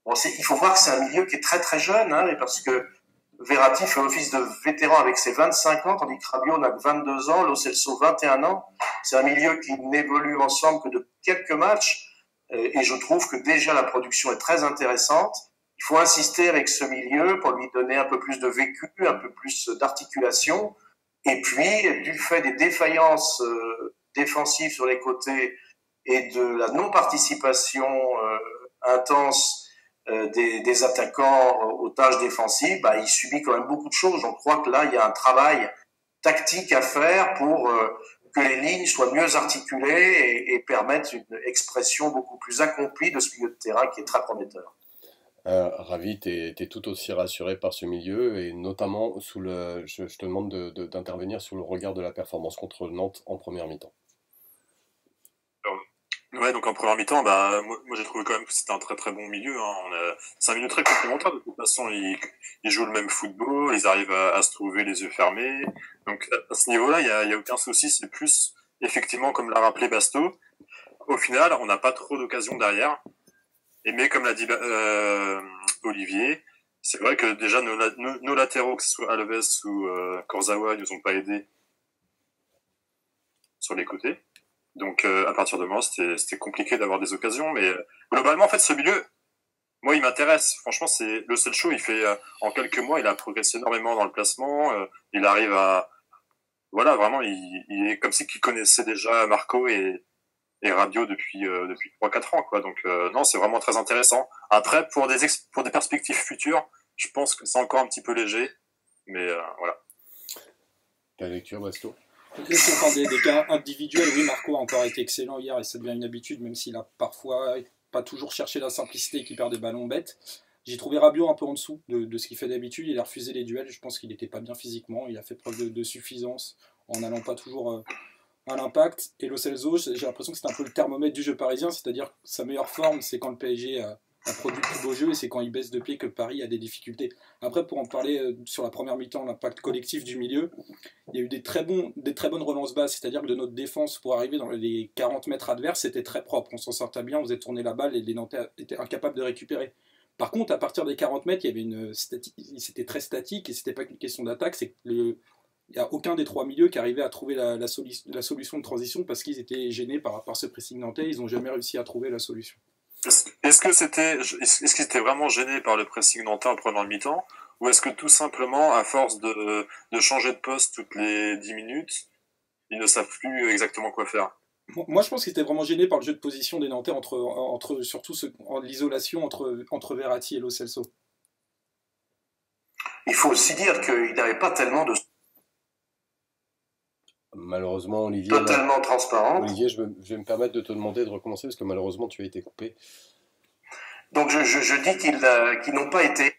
Bon, il faut voir que c'est un milieu qui est très très jeune, parce que Verratti fait office de vétéran avec ses 25 ans, tandis que Rabiot n'a que 22 ans, Lo Celso 21 ans. C'est un milieu qui n'évolue ensemble que de quelques matchs, et je trouve que déjà la production est très intéressante. Il faut insister avec ce milieu pour lui donner un peu plus de vécu, un peu plus d'articulation. Et puis, du fait des défaillances défensives sur les côtés et de la non-participation intense des attaquants aux tâches défensives, il subit quand même beaucoup de choses. Je crois que là, il y a un travail tactique à faire pour que les lignes soient mieux articulées et permettent une expression beaucoup plus accomplie de ce milieu de terrain qui est très prometteur. Ravi, t'es tout aussi rassuré par ce milieu, et notamment je te demande d'intervenir sous le regard de la performance contre Nantes en première mi-temps. Ouais, donc en première mi-temps, moi j'ai trouvé quand même que c'était un très très bon milieu. C'est un milieu très complémentaire. De toute façon, ils jouent le même football, ils arrivent à se trouver les yeux fermés. Donc à ce niveau-là, il y a aucun souci. C'est plus effectivement, comme l'a rappelé Basto, au final, on n'a pas trop d'occasions derrière. Mais comme l'a dit Olivier, c'est vrai que déjà nos latéraux, que ce soit Alves ou Kurzawa, ils nous ont pas aidés sur les côtés. Donc à partir de moi, c'était compliqué d'avoir des occasions. Mais globalement, en fait, ce milieu, moi, il m'intéresse. Franchement, c'est le seul show. Il fait en quelques mois, il a progressé énormément dans le placement. Il arrive à, voilà, vraiment, il est comme si qu'il connaissait déjà Marco et et Rabiot depuis 3-4 ans, quoi. Donc non, c'est vraiment très intéressant. Après, pour des perspectives futures, je pense que c'est encore un petit peu léger, mais voilà. Ta lecture, Basto? Si on parle des cas individuels, oui, Marco a encore été excellent hier et ça devient une habitude, même s'il a parfois pas toujours cherché la simplicité et qu'il perd des ballons bêtes. J'ai trouvé Rabiot un peu en dessous de ce qu'il fait d'habitude. Il a refusé les duels. Je pense qu'il n'était pas bien physiquement. Il a fait preuve de suffisance en n'allant pas toujours à l'impact. Et Lo Celso, j'ai l'impression que c'est un peu le thermomètre du jeu parisien, c'est-à-dire que sa meilleure forme, c'est quand le PSG a produit le plus beau jeu et c'est quand il baisse de pied que Paris a des difficultés. Après, pour en parler sur la première mi-temps, l'impact collectif du milieu, il y a eu des très bonnes relances basses, c'est-à-dire que de notre défense pour arriver dans les 40 mètres adverses, c'était très propre. On s'en sortait bien, on faisait tourner la balle et les Nantais étaient incapables de récupérer. Par contre, à partir des 40 mètres, il y avait c'était très statique et c'était pas qu'une question d'attaque, c'est que il n'y a aucun des trois milieux qui arrivait à trouver la solution de transition parce qu'ils étaient gênés par ce pressing nantais, ils n'ont jamais réussi à trouver la solution. Est-ce qu'ils étaient vraiment gênés par le pressing nantais en prenant le mi-temps, ou est-ce que tout simplement, à force de changer de poste toutes les 10 minutes, ils ne savent plus exactement quoi faire? Moi, je pense qu'ils étaient vraiment gênés par le jeu de position des Nantais, surtout l'isolation entre Verratti et Lo Celso. Il faut aussi dire qu'il n'avait pas tellement de... Malheureusement, Olivier... Totalement transparent. Olivier, je vais me permettre de te demander de recommencer parce que malheureusement, tu as été coupé. Donc, je dis qu'ils n'ont pas été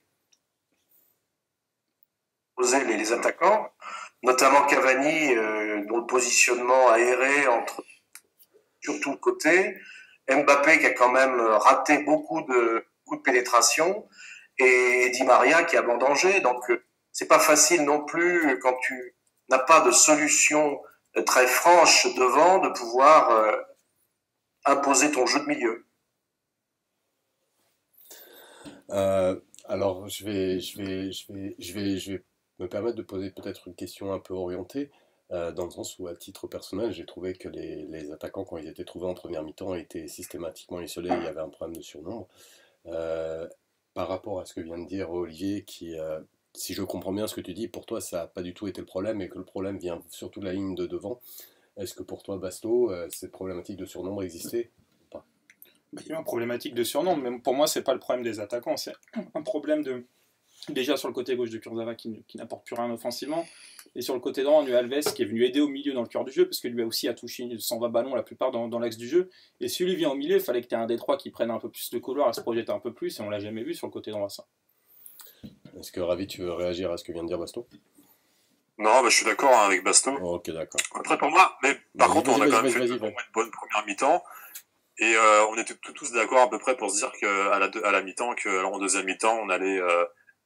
posés les attaquants, notamment Cavani, dont le positionnement aéré sur tout le côté, Mbappé qui a quand même raté beaucoup de pénétration, et Di Maria qui a vendangé. Donc c'est pas facile non plus quand tu n'as pas de solution très franche devant de pouvoir imposer ton jeu de milieu. Alors je vais me permettre de poser peut-être une question un peu orientée. Dans le sens où, à titre personnel, j'ai trouvé que les attaquants, quand ils étaient trouvés en première mi-temps, étaient systématiquement isolés, il y avait un problème de surnombre. Par rapport à ce que vient de dire Olivier, si je comprends bien ce que tu dis, pour toi, ça n'a pas du tout été le problème, et que le problème vient surtout de la ligne de devant. Est-ce que pour toi, Basto, cette problématique de surnombre existait ou pas? Il y a une problématique de surnombre, mais pour moi, c'est pas le problème des attaquants, c'est un problème déjà sur le côté gauche de Kurzawa qui n'apporte plus rien offensivement, et sur le côté droit, on a eu Alves qui est venu aider au milieu dans le cœur du jeu, parce que lui aussi a touché 120 ballons la plupart dans l'axe du jeu, et si lui vient au milieu, il fallait que tu aies un des trois qui prenne un peu plus de couloir et se projette un peu plus, et on l'a jamais vu sur le côté droit, ça. Est-ce que Ravi, tu veux réagir à ce que vient de dire Basto? Non, je suis d'accord avec Basto. Oh, ok, d'accord. Après, pour moi, mais par contre, on a quand même fait une bonne première mi-temps, et on était tous d'accord à peu près pour se dire qu'à la mi-temps, qu'en deuxième mi-temps, on allait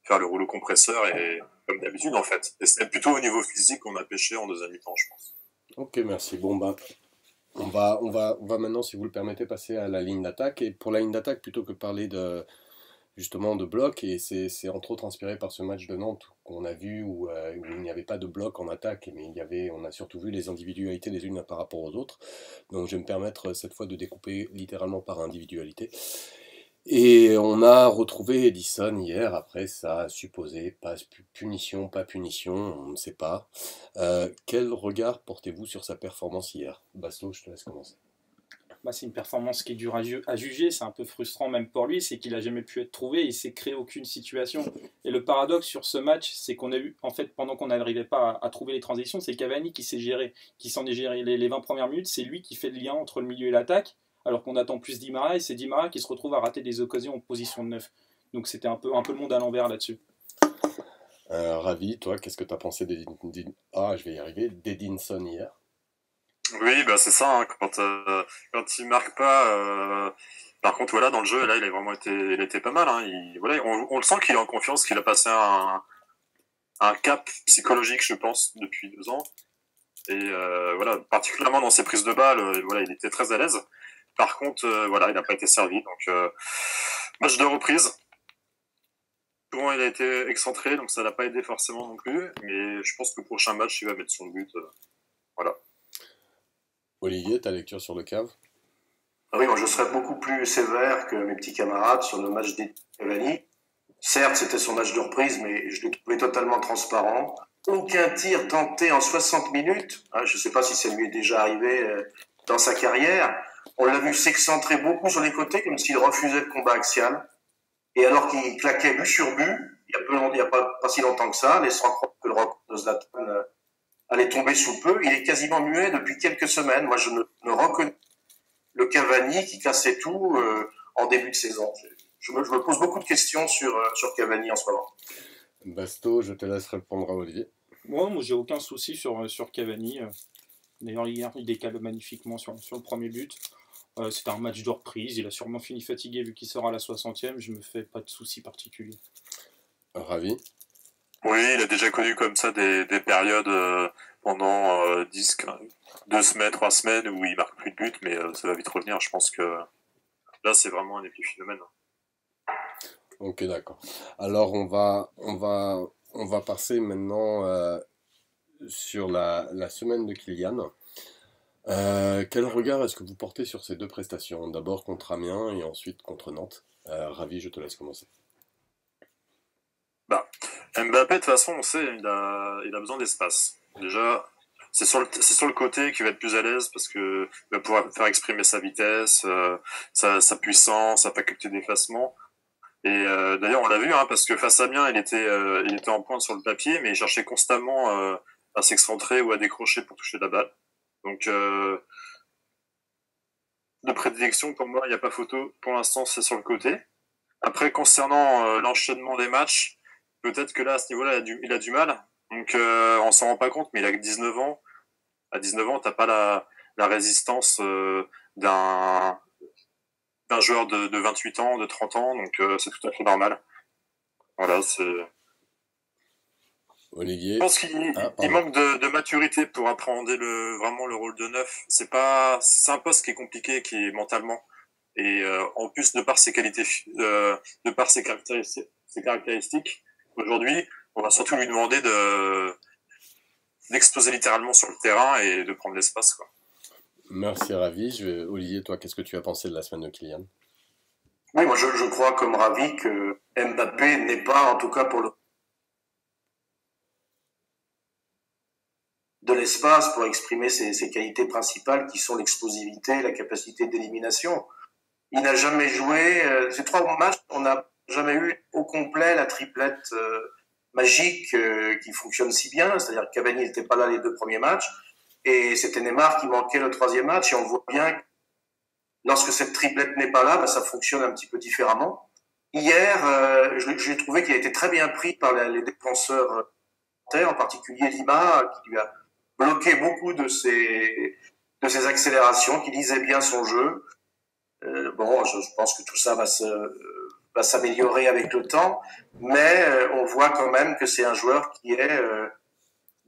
faire le rouleau compresseur, et comme d'habitude en fait. Et c'est plutôt au niveau physique qu'on a pêché en deuxième mi-temps, je pense. Ok, merci. Bon, on va maintenant, si vous le permettez, passer à la ligne d'attaque. Et pour la ligne d'attaque, plutôt que parler justement de bloc, et c'est entre autres inspiré par ce match de Nantes qu'on a vu où il n'y avait pas de bloc en attaque, mais on a surtout vu les individualités les unes par rapport aux autres. Donc je vais me permettre cette fois de découper littéralement par individualité. Et on a retrouvé Edison hier, après ça supposé, punition, pas punition, on ne sait pas. Quel regard portez-vous sur sa performance hier? Basto, je te laisse commencer. C'est une performance qui est dure à juger, c'est un peu frustrant même pour lui, c'est qu'il n'a jamais pu être trouvé, il s'est créé aucune situation. Et le paradoxe sur ce match, c'est qu'on a eu, en fait, pendant qu'on n'arrivait pas à trouver les transitions, c'est Cavani qui s'en est géré les 20 premières minutes, c'est lui qui fait le lien entre le milieu et l'attaque, alors qu'on attend plus Di Maria, et c'est Di Maria qui se retrouve à rater des occasions en position de neuf. Donc c'était un peu le monde à l'envers là-dessus. Ravi, toi, qu'est-ce que tu as pensé d'Edinson hier? Oui, c'est ça, hein, quand il marque pas. Par contre, voilà, dans le jeu, là, il a été pas mal. Hein, on le sent qu'il est en confiance, qu'il a passé un cap psychologique, je pense, depuis 2 ans. Et voilà, particulièrement dans ses prises de balles, il était très à l'aise. Par contre, il n'a pas été servi. Donc, match de reprise. Souvent, il a été excentré, donc ça n'a pas aidé forcément non plus. Mais je pense que le prochain match, il va mettre son but. Voilà. Olivier, ta lecture sur le CAV? Oui, moi je serais beaucoup plus sévère que mes petits camarades sur le match des Cavani. Certes, c'était son match de reprise, mais je l'ai trouvé totalement transparent. Aucun tir tenté en 60 minutes. Je ne sais pas si ça lui est déjà arrivé dans sa carrière. On l'a vu s'excentrer beaucoup sur les côtés, comme s'il refusait le combat axial. Et alors qu'il claquait but sur but, il y a pas si longtemps que ça, laissant croire que le record de Zlatan allait tomber sous peu, il est quasiment muet depuis quelques semaines. Moi, je ne reconnais le Cavani qui cassait tout en début de saison. Je me pose beaucoup de questions sur Cavani en ce moment. Basto, je te laisse répondre à Olivier. Moi, j'ai aucun souci sur Cavani. D'ailleurs, hier, il décale magnifiquement sur le premier but. C'était un match de reprise. Il a sûrement fini fatigué vu qu'il sera à la 60e. Je me fais pas de soucis particuliers. Ravi. Oui, il a déjà connu comme ça des périodes pendant 2 semaines, 3 semaines où il marque plus de buts, mais ça va vite revenir. Je pense que là, c'est vraiment un épiphénomène. Ok, d'accord. Alors, on va passer maintenant sur la semaine de Kylian. Quel regard est-ce que vous portez sur ces deux prestations? D'abord contre Amiens et ensuite contre Nantes. Ravi, je te laisse commencer. Mbappé, de toute façon, on sait, il a besoin d'espace. Déjà, c'est sur le côté qu'il va être plus à l'aise parce que il va pouvoir faire exprimer sa vitesse, sa puissance, sa faculté d'effacement. Et d'ailleurs, on l'a vu, hein, parce que face à Amiens, il était en pointe sur le papier, mais il cherchait constamment à s'excentrer ou à décrocher pour toucher la balle. Donc, de prédilection, pour moi, il n'y a pas photo. Pour l'instant, c'est sur le côté. Après, concernant l'enchaînement des matchs, peut-être que là, à ce niveau-là, il a du mal. Donc, on s'en rend pas compte, mais il a que 19 ans. À 19 ans, t'as pas la résistance d'un joueur de 28 ans, de 30 ans, donc c'est tout à fait normal. Voilà, c'est... Olivier. Je pense qu'il manque de maturité pour appréhender vraiment le rôle de neuf. C'est un poste qui est compliqué, qui est mentalement. Et en plus, de par ses qualités, de par ses caractéristiques, aujourd'hui, on va surtout lui demander d'exploser littéralement sur le terrain et de prendre l'espace, quoi. Merci Ravi. Olivier, toi, qu'est-ce que tu as pensé de la semaine de Kylian? Oui, moi je crois comme Ravi que Mbappé n'est pas, en tout cas pour de l'espace pour exprimer ses qualités principales qui sont l'explosivité, la capacité d'élimination. Il n'a jamais joué, ces 3 matchs, on n'a jamais eu au complet la triplette magique qui fonctionne si bien, c'est-à-dire que Cavani n'était pas là les 2 premiers matchs, et c'était Neymar qui manquait le 3e match, et on voit bien que lorsque cette triplette n'est pas là, bah, ça fonctionne un petit peu différemment. Hier, j'ai trouvé qu'il a été très bien pris par les défenseurs, en particulier Lima, qui lui a bloqué beaucoup de ses accélérations, qui lisait bien son jeu. Bon, je pense que tout ça va s'améliorer avec le temps, mais on voit quand même que c'est un joueur qui est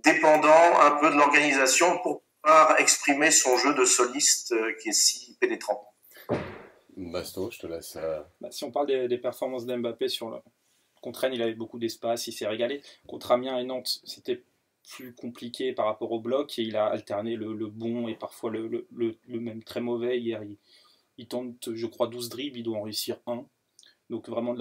dépendant un peu de l'organisation pour pouvoir exprimer son jeu de soliste qui est si pénétrant. Basto, je te laisse. Si on parle des performances d'Mbappé contre Rennes, il avait beaucoup d'espace, il s'est régalé. Contre Amiens et Nantes, c'était plus compliqué par rapport au bloc et il a alterné le bon et parfois le même très mauvais. Hier, il tente, je crois, 12 dribbles, il doit en réussir 1. Donc vraiment,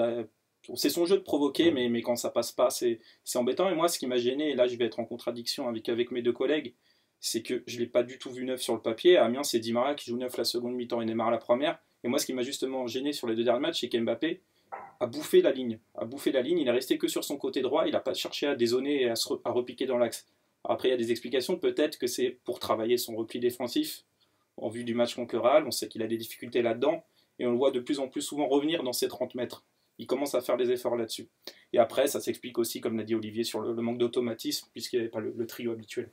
c'est son jeu de provoquer, mais quand ça passe pas, c'est embêtant. Et moi, ce qui m'a gêné, et là je vais être en contradiction avec mes 2 collègues, c'est que je ne l'ai pas du tout vu neuf sur le papier. À Amiens, c'est Di Maria qui joue neuf la seconde mi-temps et Neymar la première. Et moi, ce qui m'a justement gêné sur les 2 derniers matchs, c'est qu'Mbappé a bouffé la ligne. Il est resté que sur son côté droit, il n'a pas cherché à dézoner et à repiquer dans l'axe. Après, il y a des explications, peut-être que c'est pour travailler son repli défensif en vue du match contre le Real. On sait qu'il a des difficultés là-dedans et on le voit de plus en plus souvent revenir dans ses 30 mètres. Il commence à faire des efforts là-dessus. Et après, ça s'explique aussi, comme l'a dit Olivier, sur le manque d'automatisme, puisqu'il n'y avait pas le trio habituel.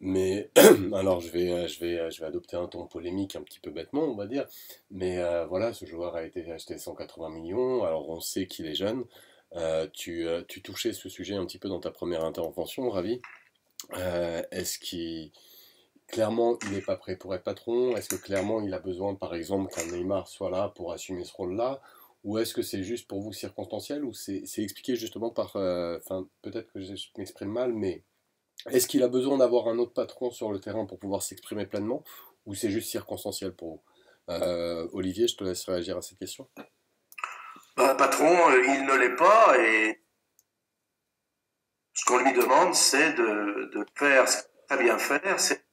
Mais alors je vais adopter un ton polémique un petit peu bêtement, on va dire. Mais voilà, ce joueur a été acheté 180 millions. Alors on sait qu'il est jeune. Tu touchais ce sujet un petit peu dans ta première intervention, Ravi. Est-ce qu'il clairement il n'est pas prêt pour être patron? Est-ce que clairement il a besoin, par exemple, qu'un Neymar soit là pour assumer ce rôle-là? Ou est-ce que c'est juste pour vous circonstanciel? Ou c'est expliqué justement par... peut-être que je m'exprime mal, mais est-ce qu'il a besoin d'avoir un autre patron sur le terrain pour pouvoir s'exprimer pleinement? Ou c'est juste circonstanciel pour vous? Olivier, je te laisse réagir à cette question. Patron, il ne l'est pas, et ce qu'on lui demande, c'est de faire ce qu'il sait bien faire, c'est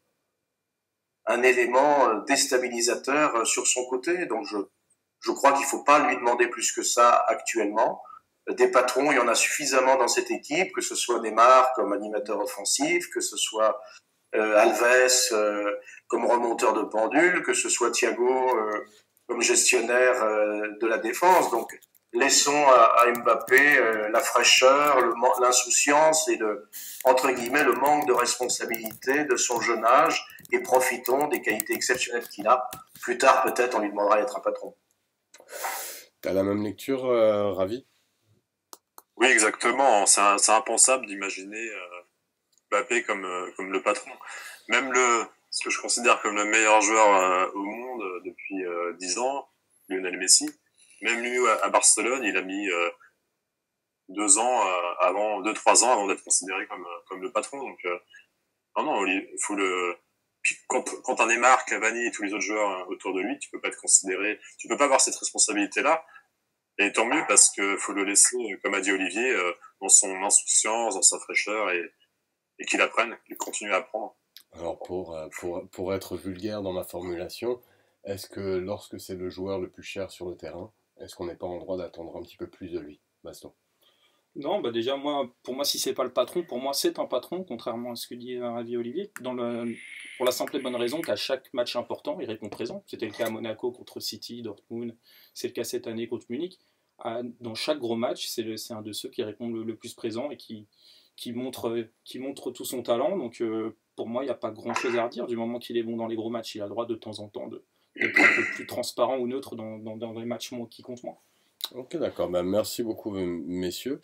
un élément déstabilisateur sur son côté. Donc je crois qu'il faut pas lui demander plus que ça actuellement. Des patrons, il y en a suffisamment dans cette équipe, que ce soit Neymar comme animateur offensif, que ce soit Alves comme remonteur de pendule, que ce soit Thiago comme gestionnaire de la défense. Donc laissons à Mbappé la fraîcheur, l'insouciance et entre guillemets le manque de responsabilité de son jeune âge et profitons des qualités exceptionnelles qu'il a. Plus tard peut-être on lui demandera d'être un patron. T'as la même lecture, Ravi? Oui, exactement. C'est impensable d'imaginer Mbappé comme le patron. Même ce que je considère comme le meilleur joueur au monde depuis 10 ans, Lionel Messi, même lui à Barcelone, il a mis 2-3 ans avant d'être considéré comme le patron. Donc non, il faut le. Puis quand un Neymar, Cavani et tous les autres joueurs autour de lui, tu peux pas être considéré, tu peux pas avoir cette responsabilité-là. Et tant mieux parce que faut le laisser, comme a dit Olivier, dans son insouciance, dans sa fraîcheur et qu'il apprenne, qu'il continue à apprendre. Alors pour être vulgaire dans ma formulation, est-ce que lorsque c'est le joueur le plus cher sur le terrain, est-ce qu'on n'est pas en droit d'attendre un petit peu plus de lui, Baston? Non, bah déjà, pour moi, si c'est pas le patron, pour moi, c'est un patron, contrairement à ce que dit Ravi Olivier, pour la simple et bonne raison qu'à chaque match important, il répond présent. C'était le cas à Monaco contre City, Dortmund, c'est le cas cette année contre Munich. Dans chaque gros match, c'est un de ceux qui répond le plus présent et qui montre tout son talent. Donc, pour moi, il n'y a pas grand-chose à redire. Du moment qu'il est bon dans les gros matchs, il a le droit de temps en temps d'être un peu plus transparent ou neutre dans les matchs qui comptent moins. Ok, d'accord. Ben, merci beaucoup, messieurs.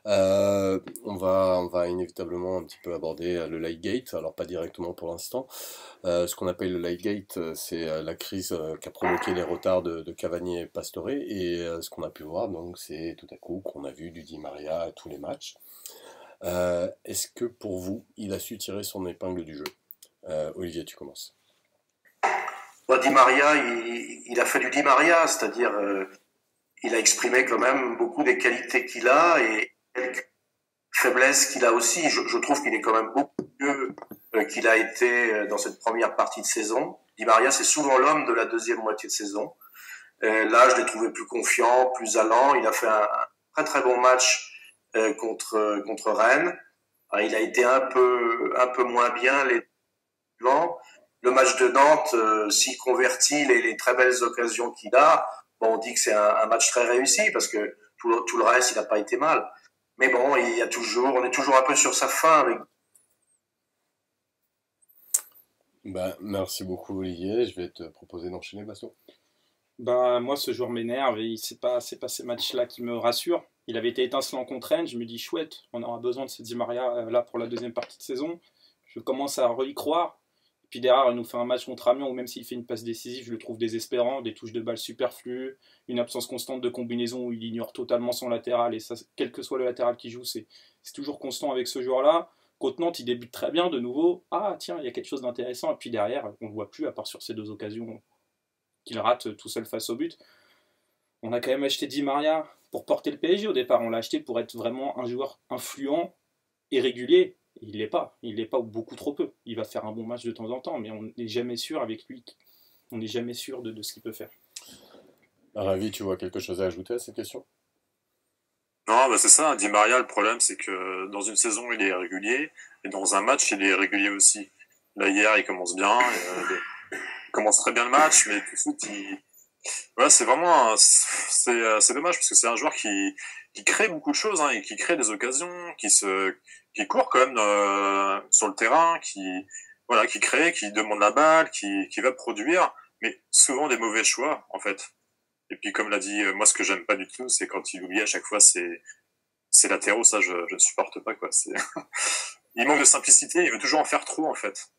On va inévitablement un petit peu aborder le Lightgate. Alors, pas directement pour l'instant. Ce qu'on appelle le Lightgate, c'est la crise qui a provoqué les retards de Cavani et Pastore. Et ce qu'on a pu voir, donc, c'est tout à coup qu'on a vu du Di Maria à tous les matchs. Est-ce que pour vous, il a su tirer son épingle du jeu? Olivier, tu commences. Bon, Di Maria, il a fait du Di Maria, c'est-à-dire il a exprimé quand même beaucoup des qualités qu'il a et quelques faiblesses qu'il a aussi. Je trouve qu'il est quand même beaucoup mieux qu'il a été dans cette première partie de saison. Di Maria, c'est souvent l'homme de la deuxième moitié de saison. Là, je l'ai trouvé plus confiant, plus allant. Il a fait un très très bon match contre Rennes. Il a été un peu moins bien les plans. Le match de Nantes, s'il convertit les très belles occasions qu'il a, bon, on dit que c'est un match très réussi parce que tout le reste, il n'a pas été mal. Mais bon, on est toujours un peu sur sa fin avec. Ben, merci beaucoup, Olivier. Je vais te proposer d'enchaîner, Baston. Bah, moi, ce joueur m'énerve et c'est pas ces matchs-là qui me rassurent. Il avait été étincelant contre Rennes, je me dis chouette, on aura besoin de ce Di Maria là pour la deuxième partie de saison. Je commence à y croire. Puis derrière, il nous fait un match contre Amiens où même s'il fait une passe décisive, je le trouve désespérant, des touches de balles superflues, une absence constante de combinaison où il ignore totalement son latéral, et ça, quel que soit le latéral qu'il joue, c'est toujours constant avec ce joueur-là. Contre Nantes, il débute très bien de nouveau. Ah tiens, il y a quelque chose d'intéressant, et puis derrière, on ne le voit plus, à part sur ces deux occasions qu'il rate tout seul face au but. On a quand même acheté Di Maria pour porter le PSG au départ, on l'a acheté pour être vraiment un joueur influent et régulier. Il l'est pas ou beaucoup trop peu. Il va faire un bon match de temps en temps, mais on n'est jamais sûr avec lui. On n'est jamais sûr de ce qu'il peut faire. Ravi, tu vois quelque chose à ajouter à cette question? Non, bah c'est ça. Di Maria, le problème, c'est que dans une saison, il est régulier, et dans un match, il est régulier aussi. Là, hier, il commence bien, il commence très bien le match, mais tout de suite, voilà, c'est vraiment, c'est dommage parce que c'est un joueur qui crée beaucoup de choses, hein, et qui crée des occasions, qui court quand même sur le terrain, voilà, qui crée, qui demande la balle, qui va produire, mais souvent des mauvais choix en fait. Et puis comme l'a dit, moi ce que j'aime pas du tout, c'est quand il oublie à chaque fois ses latéraux, ça je ne supporte pas quoi. Il manque de simplicité, il veut toujours en faire trop en fait.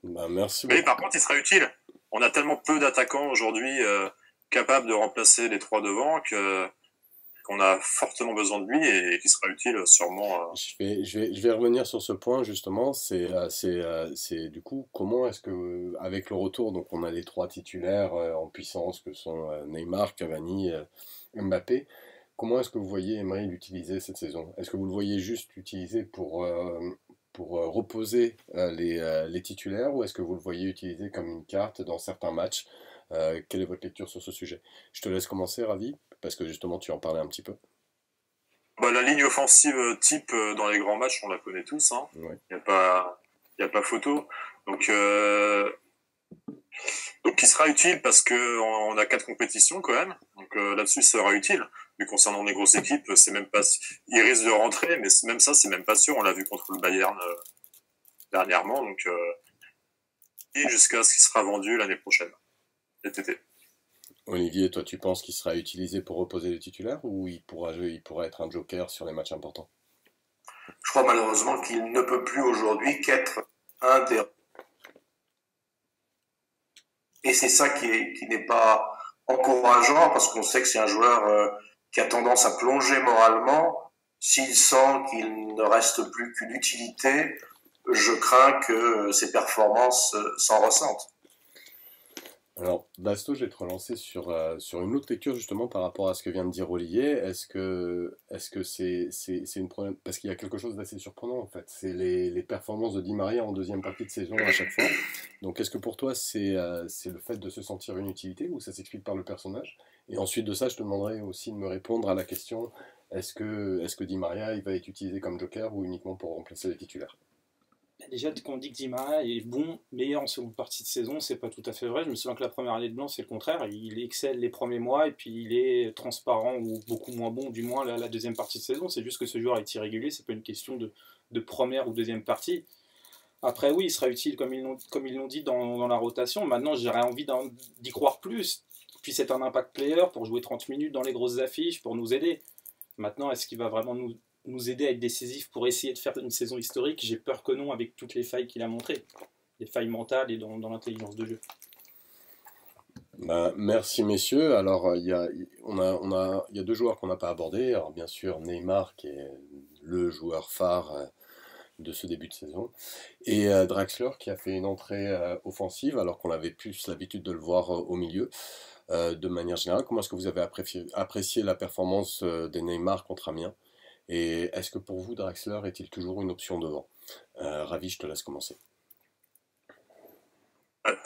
Bah, merci Mais beaucoup. par contre, il sera utile. On a tellement peu d'attaquants aujourd'hui capables de remplacer les trois devant qu'on a fortement besoin de lui et qui sera utile sûrement. Je vais revenir sur ce point justement. C'est du coup comment est-ce que avec le retour, donc on a les trois titulaires en puissance que sont Neymar, Cavani, Mbappé. Comment est-ce que vous voyez Emery l'utiliser cette saison? Est-ce que vous le voyez juste l'utiliser reposer les titulaires, ou est-ce que vous le voyez utilisé comme une carte dans certains matchs? Quelle est votre lecture sur ce sujet? Je te laisse commencer, Ravi, parce que justement tu en parlais un petit peu. Bah, la ligne offensive type dans les grands matchs, on la connaît tous. Hein. Ouais. Y a pas photo. Donc, il sera utile parce que on a 4 compétitions quand même. Donc là-dessus, ça sera utile. Mais concernant les grosses équipes, c'est même pas. Il risque de rentrer, mais même ça, c'est même pas sûr. On l'a vu contre le Bayern dernièrement. Donc, jusqu'à ce qu'il sera vendu l'année prochaine, cet été. Olivier, toi, tu penses qu'il sera utilisé pour reposer les titulaires, ou il pourra être un joker sur les matchs importants? Je crois malheureusement qu'il ne peut plus aujourd'hui qu'être un des... Et c'est ça qui n'est pas encourageant, parce qu'on sait que c'est un joueur qui a tendance à plonger moralement. S'il sent qu'il ne reste plus qu'une utilité, je crains que ses performances s'en ressentent. Alors, Basto, je vais te relancer sur une autre lecture justement par rapport à ce que vient de dire Olivier. Est-ce que c'est une problème? Parce qu'il y a quelque chose d'assez surprenant en fait. C'est les performances de Di Maria en deuxième partie de saison à chaque fois. Donc, est-ce que pour toi c'est le fait de se sentir une utilité, ou ça s'explique par le personnage? Et ensuite de ça, je te demanderai aussi de me répondre à la question, est-ce que Di Maria il va être utilisé comme joker ou uniquement pour remplacer les titulaires? Déjà, quand on dit que Di Maria est bon, meilleur en seconde partie de saison, c'est pas tout à fait vrai. Je me souviens que la première année de Blanc, c'est le contraire. Il excelle les premiers mois et puis il est transparent ou beaucoup moins bon, du moins la deuxième partie de saison. C'est juste que ce joueur est irrégulier, c'est pas une question de première ou deuxième partie. Après, oui, il sera utile comme ils l'ont dit dans la rotation. Maintenant, j'aurais envie d'y croire plus. Puis c'est un impact player pour jouer 30 minutes dans les grosses affiches, pour nous aider. Maintenant, est-ce qu'il va vraiment nous aider à être décisif pour essayer de faire une saison historique? J'ai peur que non, avec toutes les failles qu'il a montrées, les failles mentales et dans l'intelligence de jeu. Merci messieurs. Alors il y a deux joueurs qu'on n'a pas abordés. Alors bien sûr Neymar qui est le joueur phare de ce début de saison, et Draxler qui a fait une entrée offensive alors qu'on avait plus l'habitude de le voir au milieu. De manière générale, comment est-ce que vous avez apprécié la performance des Neymar contre Amiens? Et est-ce que pour vous, Draxler est-il toujours une option devant? Ravi, je te laisse commencer.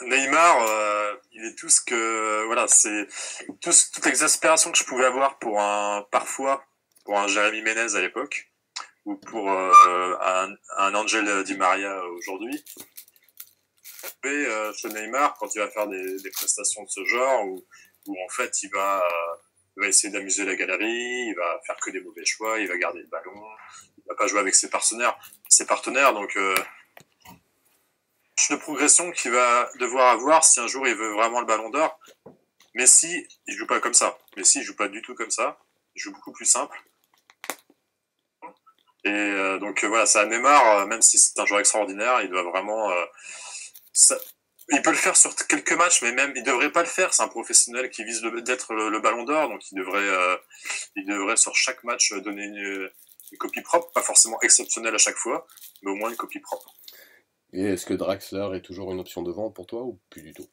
Neymar, il est tout ce que... Voilà, c'est toute l'exaspération que je pouvais avoir parfois, pour un Jérémy Ménez à l'époque, ou pour un Angel Di Maria aujourd'hui. Et chez Neymar, quand il va faire des prestations de ce genre, où en fait il va essayer d'amuser la galerie, il va faire que des mauvais choix, il va garder le ballon, il va pas jouer avec ses partenaires, donc de progression qu'il va devoir avoir si un jour il veut vraiment le ballon d'or. Messi, il joue pas comme ça. Messi, il joue pas du tout comme ça. Il joue beaucoup plus simple. Et donc voilà, ça Neymar, même si c'est un joueur extraordinaire, il doit vraiment... il peut le faire sur quelques matchs, mais même il devrait pas le faire. C'est un professionnel qui vise d'être le ballon d'or, donc il devrait sur chaque match donner une copie propre, pas forcément exceptionnelle à chaque fois, mais au moins une copie propre. Et est-ce que Draxler est toujours une option devant pour toi ou plus du tout?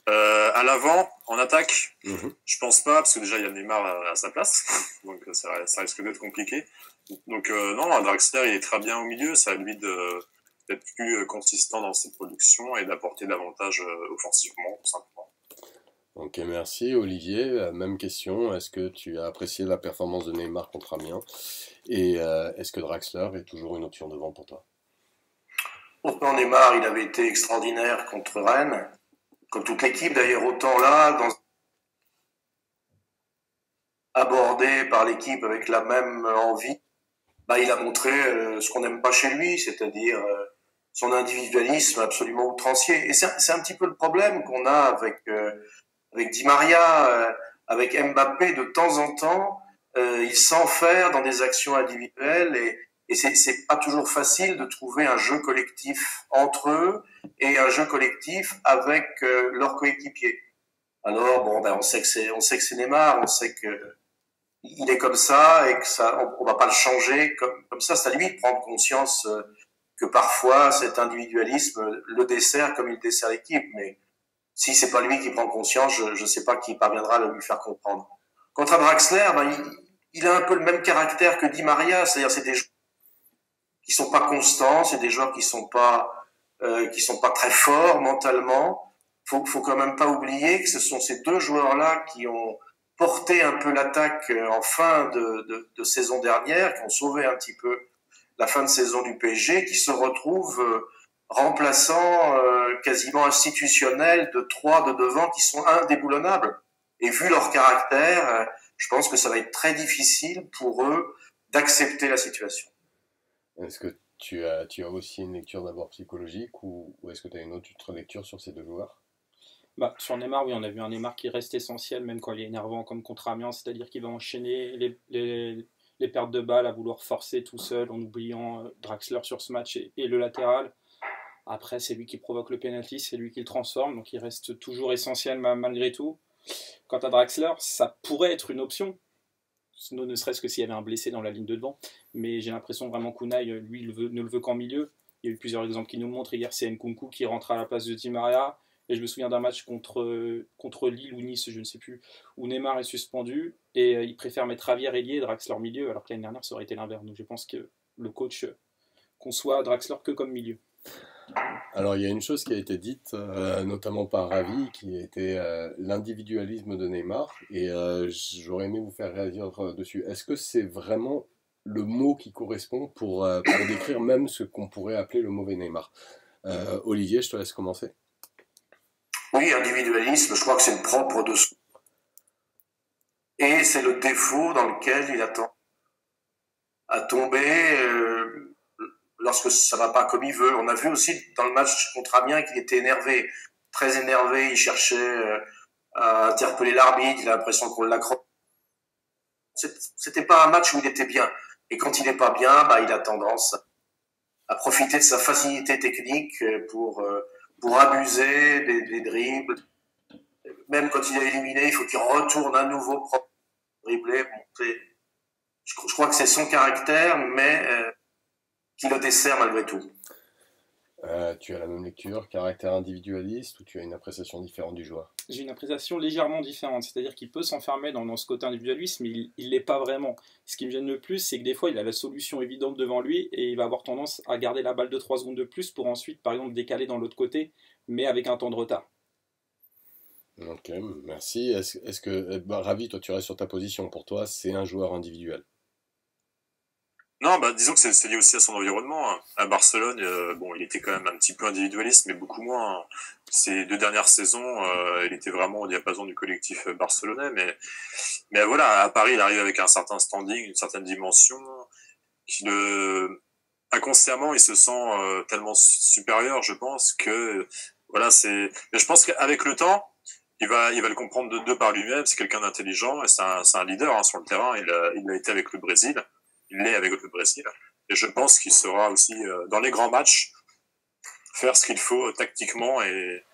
À l'avant, en attaque, je pense pas, parce que déjà il y a Neymar à sa place, donc ça risque d'être compliqué. Donc non, Draxler il est très bien au milieu, ça à lui d'être plus consistant dans ses productions et d'apporter davantage offensivement, tout simplement. Ok, merci. Olivier, même question. Est-ce que tu as apprécié la performance de Neymar contre Amiens? Et est-ce que Draxler est toujours une option devant pour toi? Autant Neymar, il avait été extraordinaire contre Rennes, comme toute l'équipe d'ailleurs, autant là, abordé par l'équipe avec la même envie, il a montré ce qu'on n'aime pas chez lui, c'est-à-dire son individualisme absolument outrancier. Et c'est un petit peu le problème qu'on a avec Di Maria, avec Mbappé, de temps en temps, il s'enferme dans des actions individuelles et c'est pas toujours facile de trouver un jeu collectif entre eux et un jeu collectif avec leurs coéquipiers. Alors bon, on sait que c'est Neymar, on sait que il est comme ça et que ça, on va pas le changer comme ça. C'est à la limite prendre conscience que parfois cet individualisme le dessert comme il dessert l'équipe, mais si c'est pas lui qui prend conscience, je sais pas qui parviendra à lui faire comprendre. Quant à Draxler, il a un peu le même caractère que Di Maria, c'est-à-dire c'est des joueurs sont pas constants, c'est des joueurs qui sont pas très forts mentalement. Faut quand même pas oublier que ce sont ces deux joueurs-là qui ont porté un peu l'attaque en fin de saison dernière, qui ont sauvé un petit peu la fin de saison du PSG, qui se retrouvent remplaçants quasiment institutionnels de trois de devant qui sont indéboulonnables. Et vu leur caractère, je pense que ça va être très difficile pour eux d'accepter la situation. Est-ce que tu as aussi une lecture d'abord psychologique ou est-ce que tu as une autre lecture sur ces deux joueurs? Bah, sur Neymar, oui, on a vu un Neymar qui reste essentiel, même quand il est énervant, comme contre Amiens, c'est-à-dire qu'il va enchaîner les pertes de balles à vouloir forcer tout seul en oubliant Draxler sur ce match et le latéral. Après, c'est lui qui provoque le penalty, c'est lui qui le transforme, donc il reste toujours essentiel malgré tout. Quant à Draxler, ça pourrait être une option, ne serait-ce que s'il y avait un blessé dans la ligne de devant, mais j'ai l'impression vraiment qu'Unai, lui, ne le veut qu'en milieu. Il y a eu plusieurs exemples qui nous le montrent. Hier, c'est Nkunku qui rentre à la place de Di Maria. Et je me souviens d'un match contre Lille ou Nice, je ne sais plus, où Neymar est suspendu et il préfère mettre Javier ailier et Draxler milieu, alors que l'année dernière, ça aurait été l'inverse. Donc je pense que le coach conçoit Draxler que comme milieu. Alors, il y a une chose qui a été dite, notamment par Ravi, qui était l'individualisme de Neymar, et j'aurais aimé vous faire réagir dessus. Est-ce que c'est vraiment le mot qui correspond pour décrire même ce qu'on pourrait appeler le mauvais Neymar? Olivier, je te laisse commencer. Oui, individualisme, je crois que c'est le propre de soi. Et c'est le défaut dans lequel il attend à tomber lorsque ça va pas comme il veut. On a vu aussi dans le match contre Amiens qu'il était énervé, très énervé, il cherchait à interpeller l'arbitre, il a l'impression qu'on l'accroche. C'était pas un match où il était bien. Et quand il n'est pas bien, bah, il a tendance à profiter de sa facilité technique pour abuser des dribbles. Même quand il est éliminé, il faut qu'il retourne à nouveau dribbler. Bon, je crois que c'est son caractère, mais qui le dessert malgré tout. Tu as la même lecture, caractère individualiste, ou tu as une appréciation différente du joueur? J'ai une appréciation légèrement différente, c'est-à-dire qu'il peut s'enfermer dans ce côté individualiste, mais il ne l'est pas vraiment. Ce qui me gêne le plus, c'est que des fois, il a la solution évidente devant lui et il va avoir tendance à garder la balle de 3 secondes de plus pour ensuite, par exemple, décaler dans l'autre côté, mais avec un temps de retard. Ok, merci. Est-ce que, Ravi, toi tu restes sur ta position. Pour toi, c'est un joueur individuel? Non, bah disons que c'est lié aussi à son environnement, hein. À Barcelone, bon, il était quand même un petit peu individualiste, mais beaucoup moins, hein. Ces 2 dernières saisons, il était vraiment au diapason du collectif barcelonais, mais voilà, à Paris, il arrive avec un certain standing, une certaine dimension, qui inconsciemment, il se sent tellement supérieur, je pense que voilà, mais je pense qu'avec le temps, il va le comprendre de par lui-même. C'est quelqu'un d'intelligent et c'est un leader, hein, sur le terrain. Il l'a été avec le Brésil. Il l'est avec le Brésil. Et je pense qu'il saura aussi, dans les grands matchs, faire ce qu'il faut tactiquement et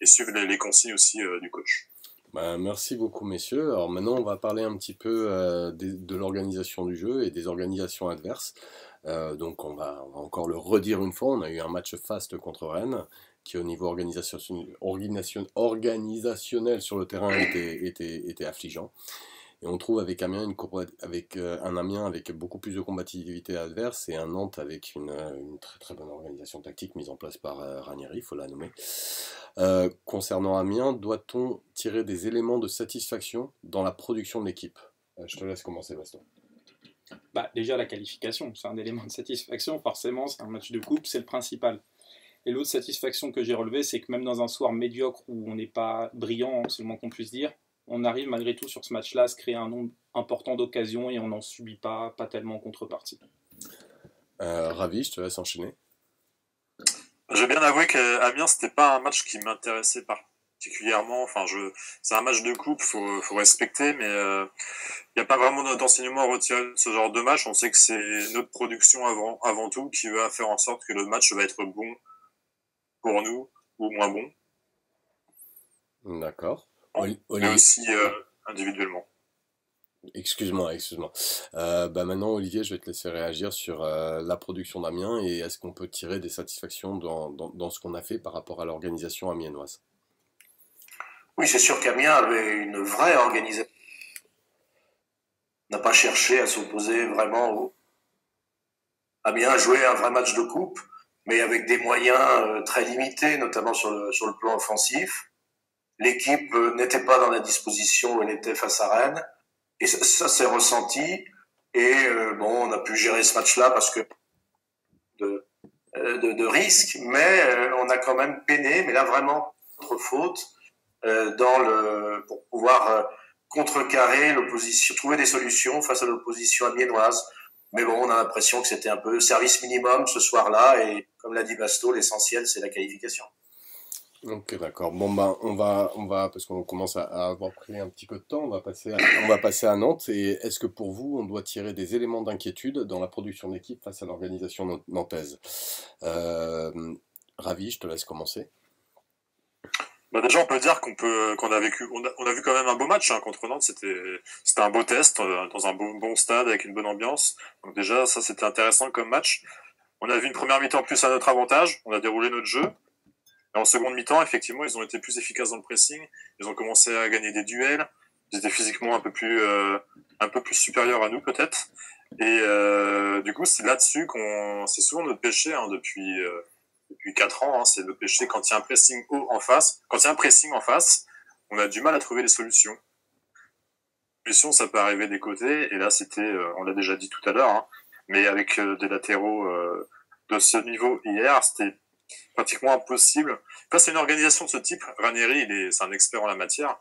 suivre les consignes aussi du coach. Bah, merci beaucoup, messieurs. Alors maintenant, on va parler un petit peu de l'organisation du jeu et des organisations adverses. Donc on va encore le redire une fois, on a eu un match faste contre Rennes, qui au niveau organisationnel sur le terrain était affligeant. Et on trouve avec Amiens un Amiens avec beaucoup plus de combativité adverse et un Nantes avec une très très bonne organisation tactique mise en place par Ranieri, il faut la nommer. Concernant Amiens, doit-on tirer des éléments de satisfaction dans la production de l'équipe? Je te laisse commencer, Baston. Bah, déjà, la qualification, c'est un élément de satisfaction, forcément, c'est un match de coupe, c'est le principal. Et l'autre satisfaction que j'ai relevée, c'est que même dans un soir médiocre où on n'est pas brillant, c'est le moins qu'on puisse dire, on arrive malgré tout sur ce match-là à se créer un nombre important d'occasions et on n'en subit pas tellement en contrepartie. Ravi, je te laisse enchaîner. Je vais bien avouer qu'Amiens, c'était pas un match qui m'intéressait particulièrement. Enfin, c'est un match de coupe, faut respecter, mais il n'y a pas vraiment d'enseignement à retirer de ce genre de match. On sait que c'est notre production avant tout qui va faire en sorte que le match va être bon pour nous ou moins bon. D'accord. Mais aussi individuellement. Excuse-moi. Maintenant, Olivier, je vais te laisser réagir sur la production d'Amiens et est-ce qu'on peut tirer des satisfactions dans ce qu'on a fait par rapport à l'organisation amiénoise? Oui, c'est sûr qu'Amiens avait une vraie organisation. On n'a pas cherché à s'opposer vraiment a bien joué un vrai match de coupe, mais avec des moyens très limités, notamment sur le plan offensif. L'équipe n'était pas dans la disposition où elle était face à Rennes, et ça s'est ressenti. Et bon, on a pu gérer ce match-là parce que de risques, mais on a quand même peiné, mais là vraiment notre faute pour pouvoir contrecarrer l'opposition, trouver des solutions face à l'opposition amiénoise. Mais bon, on a l'impression que c'était un peu service minimum ce soir-là, et comme l'a dit Basto, l'essentiel c'est la qualification. Ok, d'accord. Bon, ben, parce qu'on commence à avoir pris un petit peu de temps, on va passer à Nantes. Et est-ce que pour vous, on doit tirer des éléments d'inquiétude dans la production d'équipe face à l'organisation nantaise? Ravi, je te laisse commencer. Bah déjà, on peut dire qu'on a vu quand même un beau match hein, contre Nantes. C'était un beau test dans un bon stade avec une bonne ambiance. Donc déjà, ça c'était intéressant comme match. On a vu une première mi-temps plus à notre avantage. On a déroulé notre jeu. Et en seconde mi-temps, effectivement, ils ont été plus efficaces dans le pressing. Ils ont commencé à gagner des duels. Ils étaient physiquement un peu plus supérieurs à nous peut-être. Et du coup, c'est là-dessus c'est souvent notre péché hein, depuis 4 ans. Hein, c'est notre péché quand il y a un pressing haut en face. Quand il y a un pressing en face, on a du mal à trouver les solutions. Les solutions, ça peut arriver des côtés. Et là, on l'a déjà dit tout à l'heure, hein, mais avec des latéraux de ce niveau hier, c'était pratiquement impossible. Face à une organisation de ce type, Ranieri, c'est un expert en la matière.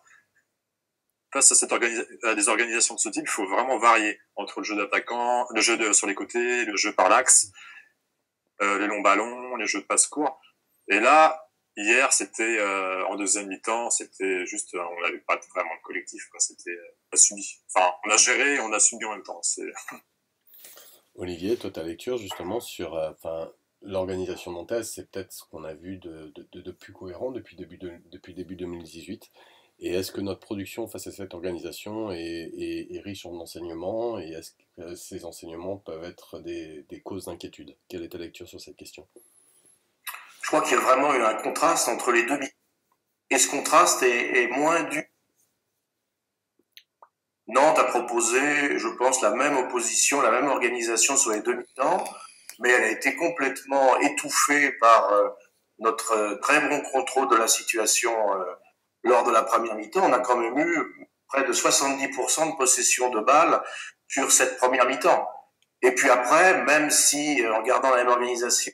Face à des organisations de ce type, il faut vraiment varier entre le jeu d'attaquant, le jeu sur les côtés, le jeu par l'axe, les longs ballons, les jeux de passe court. Et là, hier, c'était en deuxième mi-temps, c'était juste, on n'avait pas vraiment de collectif, quoi. C'était pas subi. Enfin, on a géré et on a subi en même temps. Olivier, toi, ta lecture justement sur l'organisation nantaise, c'est peut-être ce qu'on a vu de plus cohérent depuis début 2018. Et est-ce que notre production face à cette organisation est riche en enseignements, et est-ce que ces enseignements peuvent être des causes d'inquiétude? Quelle est ta lecture sur cette question? Je crois qu'il y a vraiment eu un contraste entre les deux. Et ce contraste est moins dû. Nantes a proposé, je pense, la même opposition, la même organisation sur les deux mi-temps, mais elle a été complètement étouffée par notre très bon contrôle de la situation lors de la première mi-temps. On a quand même eu près de 70% de possession de balles sur cette première mi-temps. Et puis après, même si, en gardant la même organisation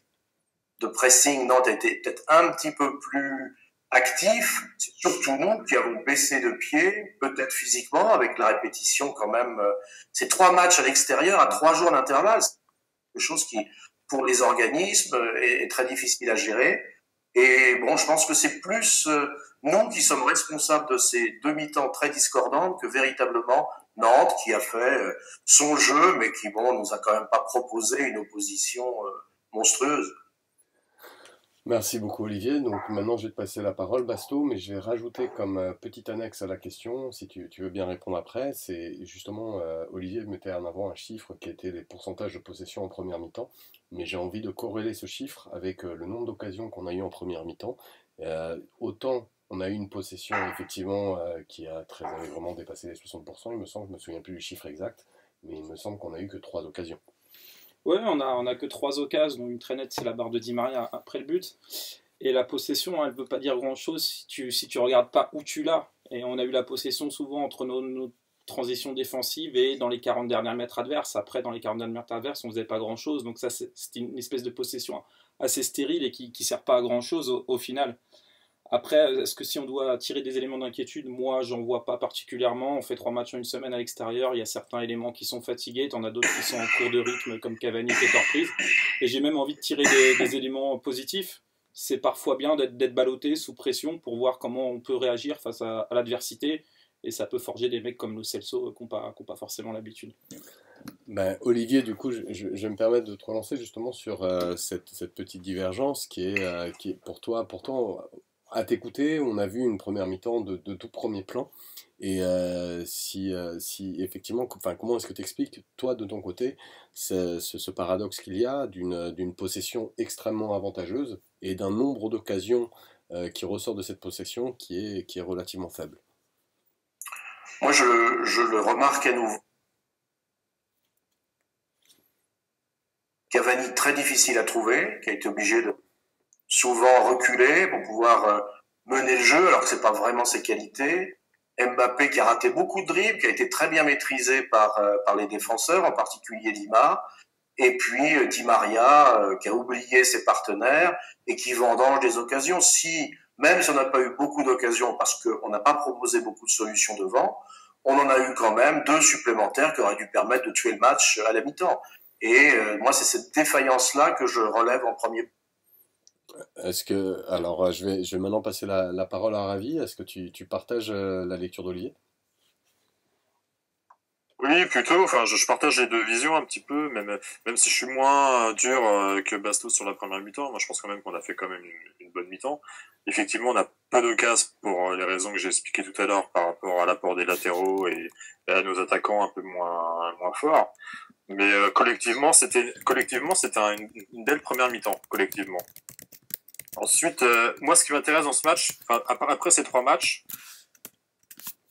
de pressing, Nantes a été peut-être un petit peu plus actif, c'est surtout nous qui avons baissé de pied, peut-être physiquement, avec la répétition quand même. C'est 3 matchs à l'extérieur à 3 jours d'intervalle, c'est quelque chose qui, pour les organismes, est très difficile à gérer. Et bon, je pense que c'est plus nous qui sommes responsables de ces demi-temps très discordantes que véritablement Nantes, qui a fait son jeu, mais qui, bon, nous a quand même pas proposé une opposition monstrueuse. Merci beaucoup Olivier. Donc maintenant je vais te passer la parole Basto, mais je vais rajouter comme petite annexe à la question, si tu veux bien répondre après. C'est justement, Olivier mettait en avant un chiffre qui était les pourcentages de possession en première mi-temps, mais j'ai envie de corréler ce chiffre avec le nombre d'occasions qu'on a eu en première mi-temps. Autant on a eu une possession effectivement avait vraiment dépassé les 60%, il me semble, je me souviens plus du chiffre exact, mais il me semble qu'on a eu que 3 occasions. Ouais, on a que 3 occasions, dont une très nette, c'est la barre de Di Maria après le but. Et la possession, elle ne veut pas dire grand-chose si tu regardes pas où tu l'as. Et on a eu la possession souvent entre nos transitions défensives et dans les 40 derniers mètres adverses. Après, dans les 40 derniers mètres adverses, on ne faisait pas grand-chose. Donc ça, c'est une espèce de possession assez stérile et qui ne sert pas à grand-chose au final. Après, est-ce que si on doit tirer des éléments d'inquiétude, moi, j'en vois pas particulièrement. On fait 3 matchs en une semaine à l'extérieur. Il y a certains éléments qui sont fatigués. T'en as d'autres qui sont en cours de rythme, comme Cavani qui est en reprise. Et j'ai même envie de tirer des éléments positifs. C'est parfois bien d'être ballotté sous pression pour voir comment on peut réagir face à l'adversité. Et ça peut forger des mecs comme Lo Celso qui n'ont pas forcément l'habitude. Ben, Olivier, du coup, je vais me permettre de te relancer justement sur cette petite divergence qui est pour toi, pourtant, à t'écouter, on a vu une première mi-temps de tout premier plan. Et si effectivement, comment est-ce que tu expliques, toi, de ton côté, ce paradoxe qu'il y a d'une possession extrêmement avantageuse et d'un nombre d'occasions qui ressort de cette possession qui est relativement faible? Moi, je le remarque à nouveau. Cavani très difficile à trouver, qui a été obligé de souvent reculer pour pouvoir mener le jeu, alors que c'est pas vraiment ses qualités. Mbappé qui a raté beaucoup de dribbles, qui a été très bien maîtrisé par les défenseurs, en particulier Lima. Et puis Di Maria qui a oublié ses partenaires et qui vendange des occasions. Même si on n'a pas eu beaucoup d'occasions parce qu'on n'a pas proposé beaucoup de solutions devant, on en a eu quand même 2 supplémentaires qui auraient dû permettre de tuer le match à la mi-temps. Et moi, c'est cette défaillance-là que je relève en premier. Alors, je vais maintenant passer la parole à Ravi. Est-ce que tu partages la lecture d'Olivier? Oui, plutôt. Enfin, je partage les deux visions un petit peu, même si je suis moins dur que Bastos sur la première mi-temps. Moi, je pense quand même qu'on a fait quand même une bonne mi-temps. Effectivement, on n'a pas d'occasion pour les raisons que j'ai expliquées tout à l'heure par rapport à l'apport des latéraux et à nos attaquants un peu moins forts. Mais collectivement, c'était une belle première mi-temps, collectivement. Ensuite, moi, ce qui m'intéresse dans ce match, enfin, après ces 3 matchs,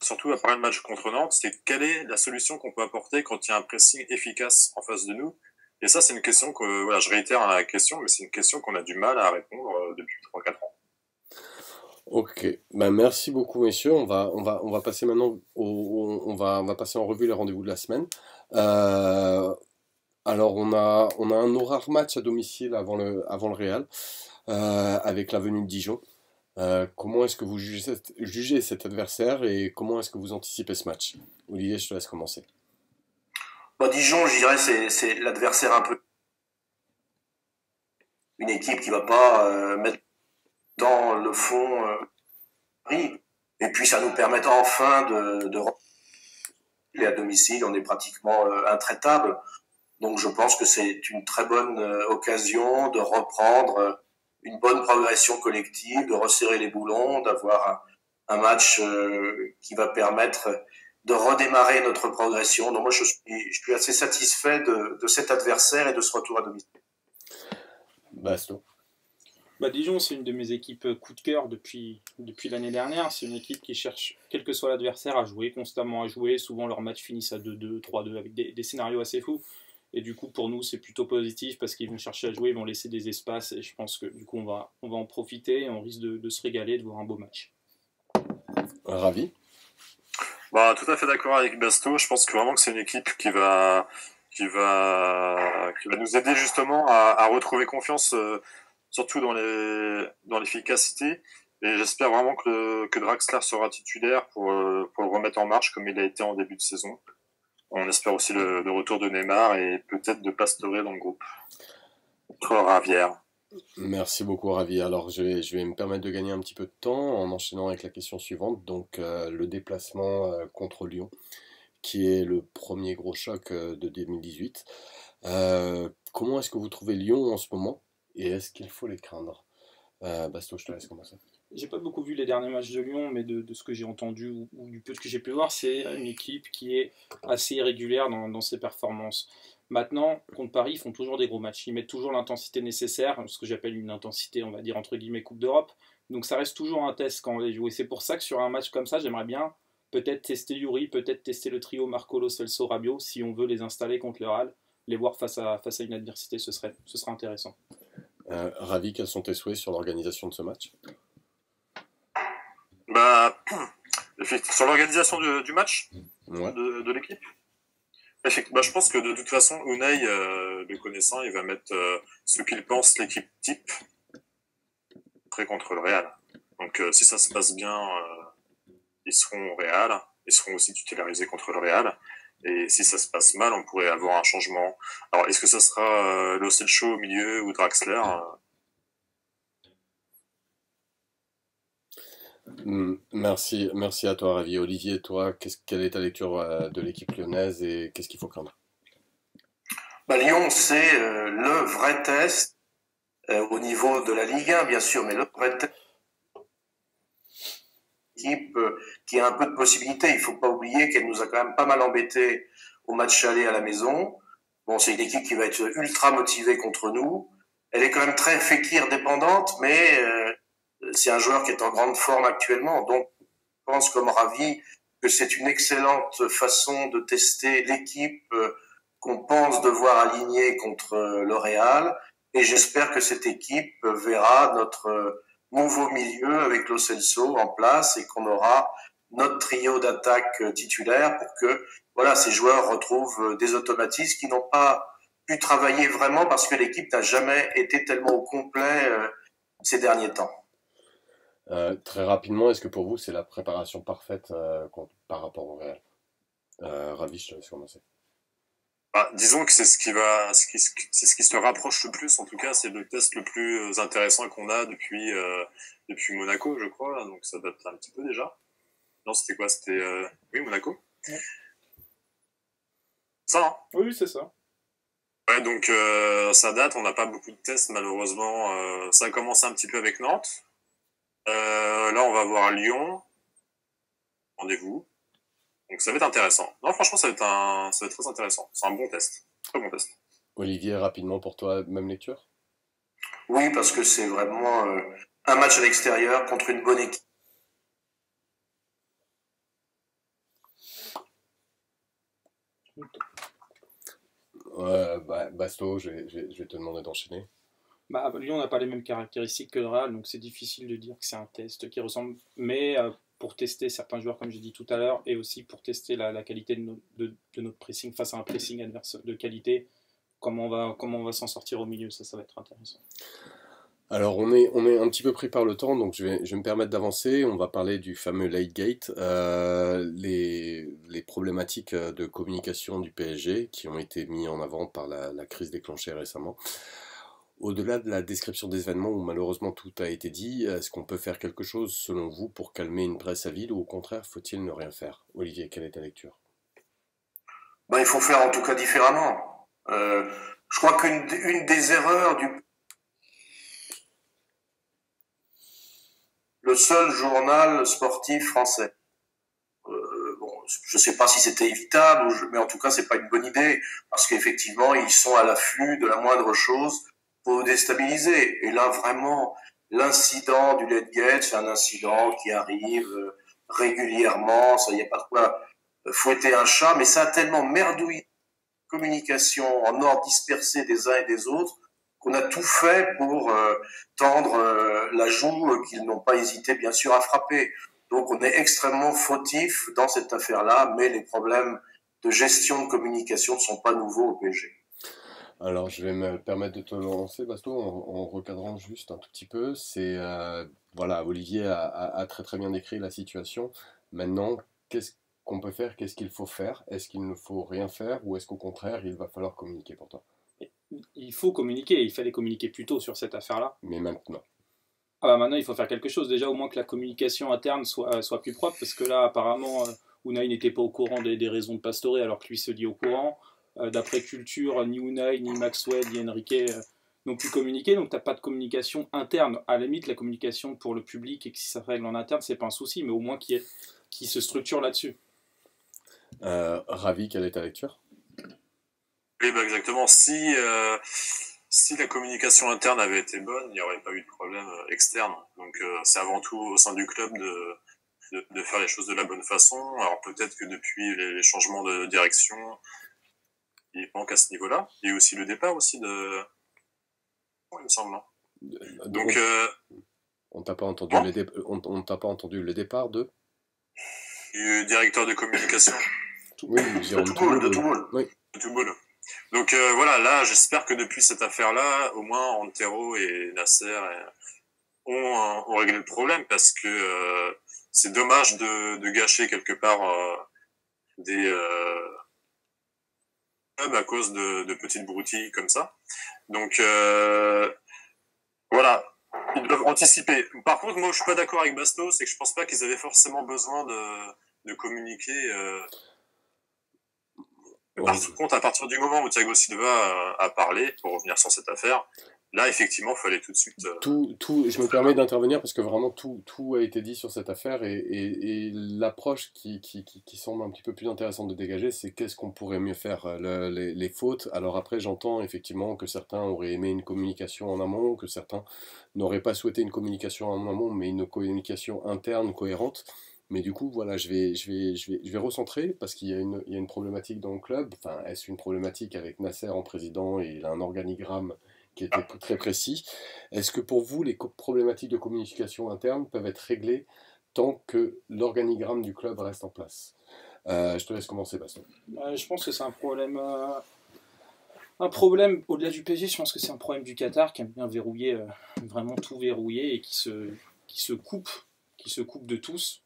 surtout après le match contre Nantes, c'est quelle est la solution qu'on peut apporter quand il y a un pressing efficace en face de nous. Et ça, c'est une question que, voilà, je réitère la question, mais c'est une question qu'on a du mal à répondre depuis 3-4 ans. Ok, ben, merci beaucoup messieurs. On va passer maintenant on va passer en revue les rendez-vous de la semaine. Euh, alors on a un rare match à domicile avant le Real avec la venue de Dijon. Comment est-ce que vous jugez cet adversaire et comment est-ce que vous anticipez ce match? Olivier, je te laisse commencer. Dijon, je dirais, c'est l'adversaire un peu. Une équipe qui va pas mettre dans le fond et puis ça nous permet enfin de et à domicile, on est pratiquement intraitable. Donc je pense que c'est une très bonne occasion de reprendre une bonne progression collective, de resserrer les boulons, d'avoir un match qui va permettre de redémarrer notre progression. Donc moi je suis assez satisfait de cet adversaire et de ce retour à domicile. Basto. Dijon, c'est une de mes équipes coup de cœur depuis l'année dernière. C'est une équipe qui cherche, quel que soit l'adversaire, à jouer, constamment à jouer. Souvent, leurs matchs finissent à 2-2, 3-2, avec des scénarios assez fous. Et du coup, pour nous, c'est plutôt positif parce qu'ils vont chercher à jouer, ils vont laisser des espaces. Et je pense que du coup, on va en profiter et on risque de se régaler, de voir un beau match. Ravi. Tout à fait d'accord avec Basto. Je pense que vraiment que c'est une équipe qui va nous aider justement à retrouver confiance, surtout dans l'efficacité. Et j'espère vraiment que Draxler sera titulaire pour le remettre en marche comme il a été en début de saison. On espère aussi le retour de Neymar et peut-être de Pastore dans le groupe. Ravière. Merci beaucoup Ravi. Alors je vais me permettre de gagner un petit peu de temps en enchaînant avec la question suivante. Donc le déplacement contre Lyon, qui est le premier gros choc de 2018. Comment est-ce que vous trouvez Lyon en ce moment et est-ce qu'il faut les craindre? Basto, je te laisse commencer. J'ai pas beaucoup vu les derniers matchs de Lyon, mais de ce que j'ai entendu ou du peu que j'ai pu voir, c'est une équipe qui est assez irrégulière dans ses performances. Maintenant, contre Paris, ils font toujours des gros matchs. Ils mettent toujours l'intensité nécessaire, ce que j'appelle une intensité, on va dire, entre guillemets, Coupe d'Europe. Donc ça reste toujours un test quand on les joue. Et c'est pour ça que sur un match comme ça, j'aimerais bien peut-être tester Yuri, peut-être tester le trio Marcolo, Celso, Rabiot, si on veut les installer contre le Real, les voir face à une adversité, ce serait intéressant. Ravi, quels sont tes souhaits sur l'organisation de ce match? Sur l'organisation du match, ouais. de l'équipe, je pense que de toute façon, Unai, le connaissant, il va mettre ce qu'il pense l'équipe type après contre le Real. Donc si ça se passe bien, ils seront au Real, ils seront aussi titularisés contre le Real. Et si ça se passe mal, on pourrait avoir un changement. Alors est-ce que ça sera Lo Celso au milieu ou Draxler? Merci à toi, Ravi. Olivier, toi, quelle est ta lecture de l'équipe lyonnaise et qu'est-ce qu'il faut craindre? Lyon, c'est le vrai test au niveau de la Ligue 1, bien sûr, mais le vrai test. Équipe qui a un peu de possibilités. Il ne faut pas oublier qu'elle nous a quand même pas mal embêtés au match aller à la maison. Bon, c'est une équipe qui va être ultra motivée contre nous. Elle est quand même très Fekir dépendante, mais c'est un joueur qui est en grande forme actuellement. Donc, je pense comme Ravi que c'est une excellente façon de tester l'équipe qu'on pense devoir aligner contre le Real. Et j'espère que cette équipe verra notre nouveau milieu avec Lo Celso en place et qu'on aura notre trio d'attaque titulaire pour que voilà, ces joueurs retrouvent des automatismes qui n'ont pas pu travailler vraiment parce que l'équipe n'a jamais été tellement au complet ces derniers temps. Très rapidement, est-ce que pour vous c'est la préparation parfaite par rapport au Real? Ravi, je te laisse commencer. Bah, disons que c'est c'est ce qui se rapproche le plus, en tout cas, c'est le test le plus intéressant qu'on a depuis Monaco, je crois, donc ça date un petit peu déjà. Non, c'était quoi? C'était oui, Monaco. Ouais. Ça, hein? Oui, c'est ça. Ouais, donc ça date, on n'a pas beaucoup de tests malheureusement. Ça a commencé un petit peu avec Nantes. Là, on va voir Lyon. Rendez-vous. Donc ça va être intéressant. Non, franchement, ça va être très intéressant. C'est un bon test. Très bon test. Olivier, rapidement pour toi, même lecture? Oui, parce que c'est vraiment un match à l'extérieur contre une bonne équipe. Basto, je vais te demander d'enchaîner. Bah, Lyon n'a pas les mêmes caractéristiques que le Real, donc c'est difficile de dire que c'est un test qui ressemble. Mais pour tester certains joueurs, comme j'ai dit tout à l'heure, et aussi pour tester la qualité de notre pressing face à un pressing adverse de qualité, comment on va s'en sortir au milieu, ça va être intéressant. Alors on est un petit peu pris par le temps, donc je vais me permettre d'avancer. On va parler du fameux late gate, les problématiques de communication du PSG qui ont été mis en avant par la crise déclenchée récemment. Au-delà de la description des événements où malheureusement tout a été dit, est-ce qu'on peut faire quelque chose selon vous pour calmer une presse à vide ou au contraire faut-il ne rien faire? Olivier, quelle est ta lecture? Il faut faire en tout cas différemment. Je crois qu'une des erreurs le seul journal sportif français. Je ne sais pas si c'était évitable, mais en tout cas, c'est pas une bonne idée parce qu'effectivement, ils sont à l'affût de la moindre chose pour déstabiliser. Et là, vraiment, l'incident du Letgate, c'est un incident qui arrive régulièrement. Ça, y a pas de quoi fouetter un chat, mais ça a tellement merdouillé la communication en ordre dispersé des uns et des autres qu'on a tout fait pour tendre la joue qu'ils n'ont pas hésité, bien sûr, à frapper. Donc, on est extrêmement fautif dans cette affaire-là, mais les problèmes de gestion de communication ne sont pas nouveaux au PSG. Alors, je vais me permettre de te lancer, Basto, en recadrant juste un tout petit peu. Voilà, Olivier a très très bien décrit la situation. Maintenant, qu'est-ce qu'on peut faire? Qu'est-ce qu'il faut faire? Est-ce qu'il ne faut rien faire ou est-ce qu'au contraire, il va falloir communiquer pour toi? Il faut communiquer, il fallait communiquer plus tôt sur cette affaire-là. Mais maintenant. Ah bah maintenant, il faut faire quelque chose. Déjà, au moins que la communication interne soit plus propre, parce que là, apparemment, Unai n'était pas au courant des raisons de Pastore, alors que lui se dit au courant. D'après Culture, ni Unai, ni Maxwell, ni Enrique n'ont pu communiquer, donc tu n'as pas de communication interne. À la limite, la communication pour le public et que si ça règle en interne, c'est pas un souci, mais au moins qui se structure là-dessus. Ravi, quelle est ta lecture? Oui, bah exactement. Si la communication interne avait été bonne, il n'y aurait pas eu de problème externe. Donc c'est avant tout au sein du club de faire les choses de la bonne façon. Alors peut-être que depuis les changements de direction, il manque à ce niveau-là. Il y a aussi le départ aussi de... il me semble. Non. Donc... on t'a pas entendu on t'a pas entendu le départ du directeur de communication. Oui, de Toulouse. Oui. De Toulouse. Donc voilà, là, j'espère que depuis cette affaire-là, au moins Antero et Nasser ont réglé le problème parce que c'est dommage de gâcher quelque part des clubs à cause de petites broutilles comme ça. Donc voilà, ils doivent anticiper. Par contre, moi, je suis pas d'accord avec Basto, c'est que je pense pas qu'ils avaient forcément besoin de communiquer. Par contre, à partir du moment où Thiago Silva a parlé, pour revenir sur cette affaire, là, effectivement, il fallait tout de suite... je me permets d'intervenir parce que vraiment tout a été dit sur cette affaire et l'approche qui semble un petit peu plus intéressante de dégager, c'est qu'est-ce qu'on pourrait mieux faire, les fautes. Alors après, j'entends effectivement que certains auraient aimé une communication en amont, que certains n'auraient pas souhaité une communication en amont, mais une communication interne cohérente. Mais du coup, voilà, je vais recentrer parce qu'il y a une problématique dans le club. Enfin, est-ce une problématique avec Nasser en président et il a un organigramme qui était très précis? Est-ce que pour vous, les problématiques de communication interne peuvent être réglées tant que l'organigramme du club reste en place? Je te laisse commencer, Bastien. Je pense que c'est un problème au-delà du PSG. Je pense que c'est un problème du Qatar qui aime bien verrouiller, vraiment tout verrouiller et qui se coupe de tous.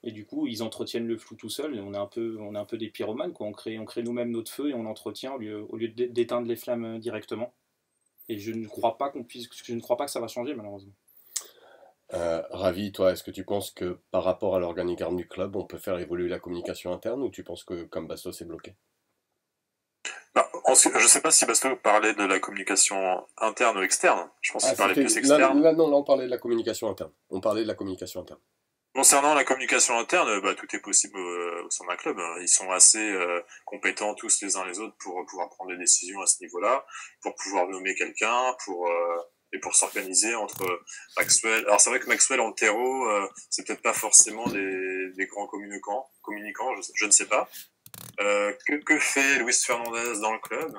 Et du coup, ils entretiennent le flou tout seuls. Et on est un peu des pyromanes, quoi. On crée nous-mêmes notre feu et on l'entretient au lieu d'éteindre les flammes directement. Et je ne crois pas que ça va changer, malheureusement. Ravi, toi, est-ce que tu penses que par rapport à l'organigramme du club, on peut faire évoluer la communication interne ou tu penses que comme Bastos c'est bloqué? Bah, je sais pas si Basto parlait de la communication interne ou externe. Je pense Ah, qu'il parlait c'était plus externe. non, là on parlait de la communication interne. On parlait de la communication interne. Concernant la communication interne, bah, tout est possible au sein d'un club. Ils sont assez compétents tous les uns les autres pour pouvoir prendre des décisions à ce niveau-là, pour pouvoir nommer quelqu'un, et pour s'organiser entre Maxwell. Alors c'est vrai que Maxwell Antero, c'est peut-être pas forcément des grands communicants, je ne sais pas. Que fait Luis Fernandez dans le club?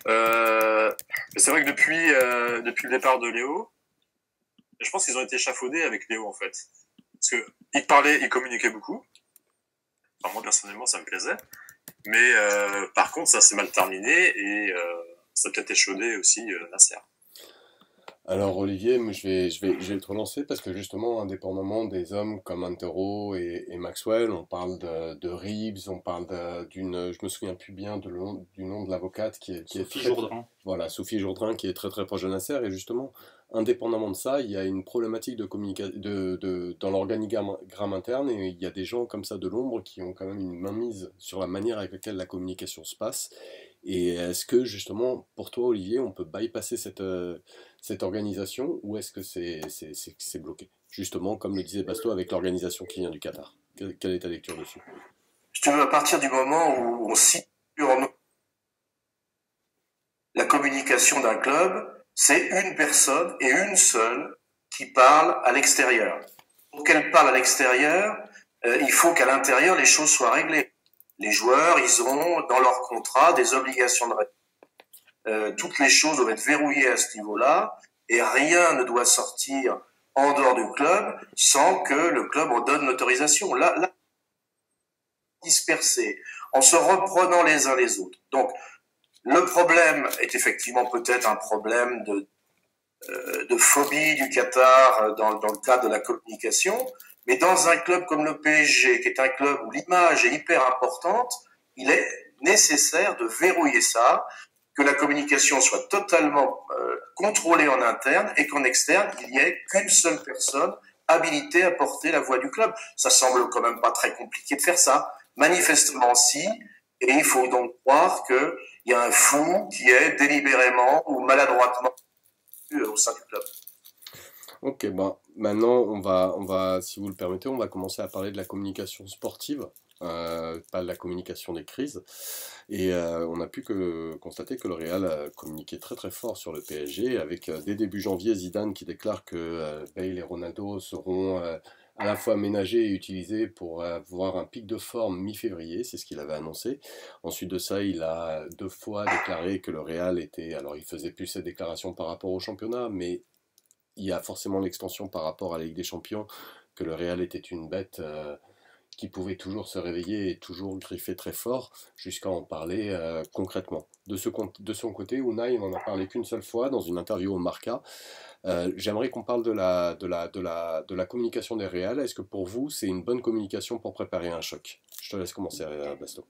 Mais c'est vrai que depuis le départ de Léo, je pense qu'ils ont été échafaudés avec Léo en fait. Parce que il communiquait beaucoup. Enfin, moi personnellement, ça me plaisait. Mais par contre, ça s'est mal terminé et ça a peut-être échaudé aussi Nasser. Alors Olivier, moi, je vais te relancer parce que justement, indépendamment des hommes comme Antero et Maxwell, on parle de Reeves, on parle je me souviens plus bien du nom de l'avocate qui est Sophie Jourdain. voilà, Sophie Jourdain qui est très très proche de Nasser et justement, indépendamment de ça, il y a une problématique de communication dans l'organigramme interne et il y a des gens comme ça de l'ombre qui ont quand même une mainmise sur la manière avec laquelle la communication se passe. Et est-ce que justement, pour toi Olivier, on peut bypasser cette organisation ou est-ce que c'est bloqué? Justement, comme le disait Basto avec l'organisation qui vient du Qatar. Quelle est ta lecture dessus? Je te veux à partir du moment où on situe la communication d'un club, c'est une personne et une seule qui parle à l'extérieur. Pour qu'elle parle à l'extérieur, il faut qu'à l'intérieur, les choses soient réglées. Les joueurs, ils ont dans leur contrat des obligations de respect. Toutes les choses doivent être verrouillées à ce niveau-là et rien ne doit sortir en dehors du club sans que le club en donne l'autorisation. Là, dispersé, en se reprenant les uns les autres. Donc, le problème est effectivement peut-être un problème de phobie du Qatar dans le cadre de la communication, mais dans un club comme le PSG, qui est un club où l'image est hyper importante, il est nécessaire de verrouiller ça, que la communication soit totalement contrôlée en interne et qu'en externe, il n'y ait qu'une seule personne habilitée à porter la voix du club. Ça semble quand même pas très compliqué de faire ça. Manifestement, si, et il faut donc croire qu'il y a un fou qui est délibérément ou maladroitement au sein du club. Ok, ben maintenant si vous le permettez, on va commencer à parler de la communication sportive, pas de la communication des crises. Et on a pu constater que le Real a communiqué très très fort sur le PSG, avec dès début janvier Zidane qui déclare que Bale et Ronaldo seront à la fois ménagés et utilisés pour avoir un pic de forme mi-février, c'est ce qu'il avait annoncé. Ensuite de ça, il a 2 fois déclaré que le Real était, alors il faisait plus cette déclaration par rapport au championnat, mais il y a forcément l'extension par rapport à la Ligue des Champions, que le Real était une bête qui pouvait toujours se réveiller et toujours griffer très fort, jusqu'à en parler concrètement. De son côté, Unai n'en a parlé qu'une seule fois dans une interview au Marca. J'aimerais qu'on parle de la communication des Real. Est-ce que pour vous, c'est une bonne communication pour préparer un choc? Je te laisse commencer, Basto.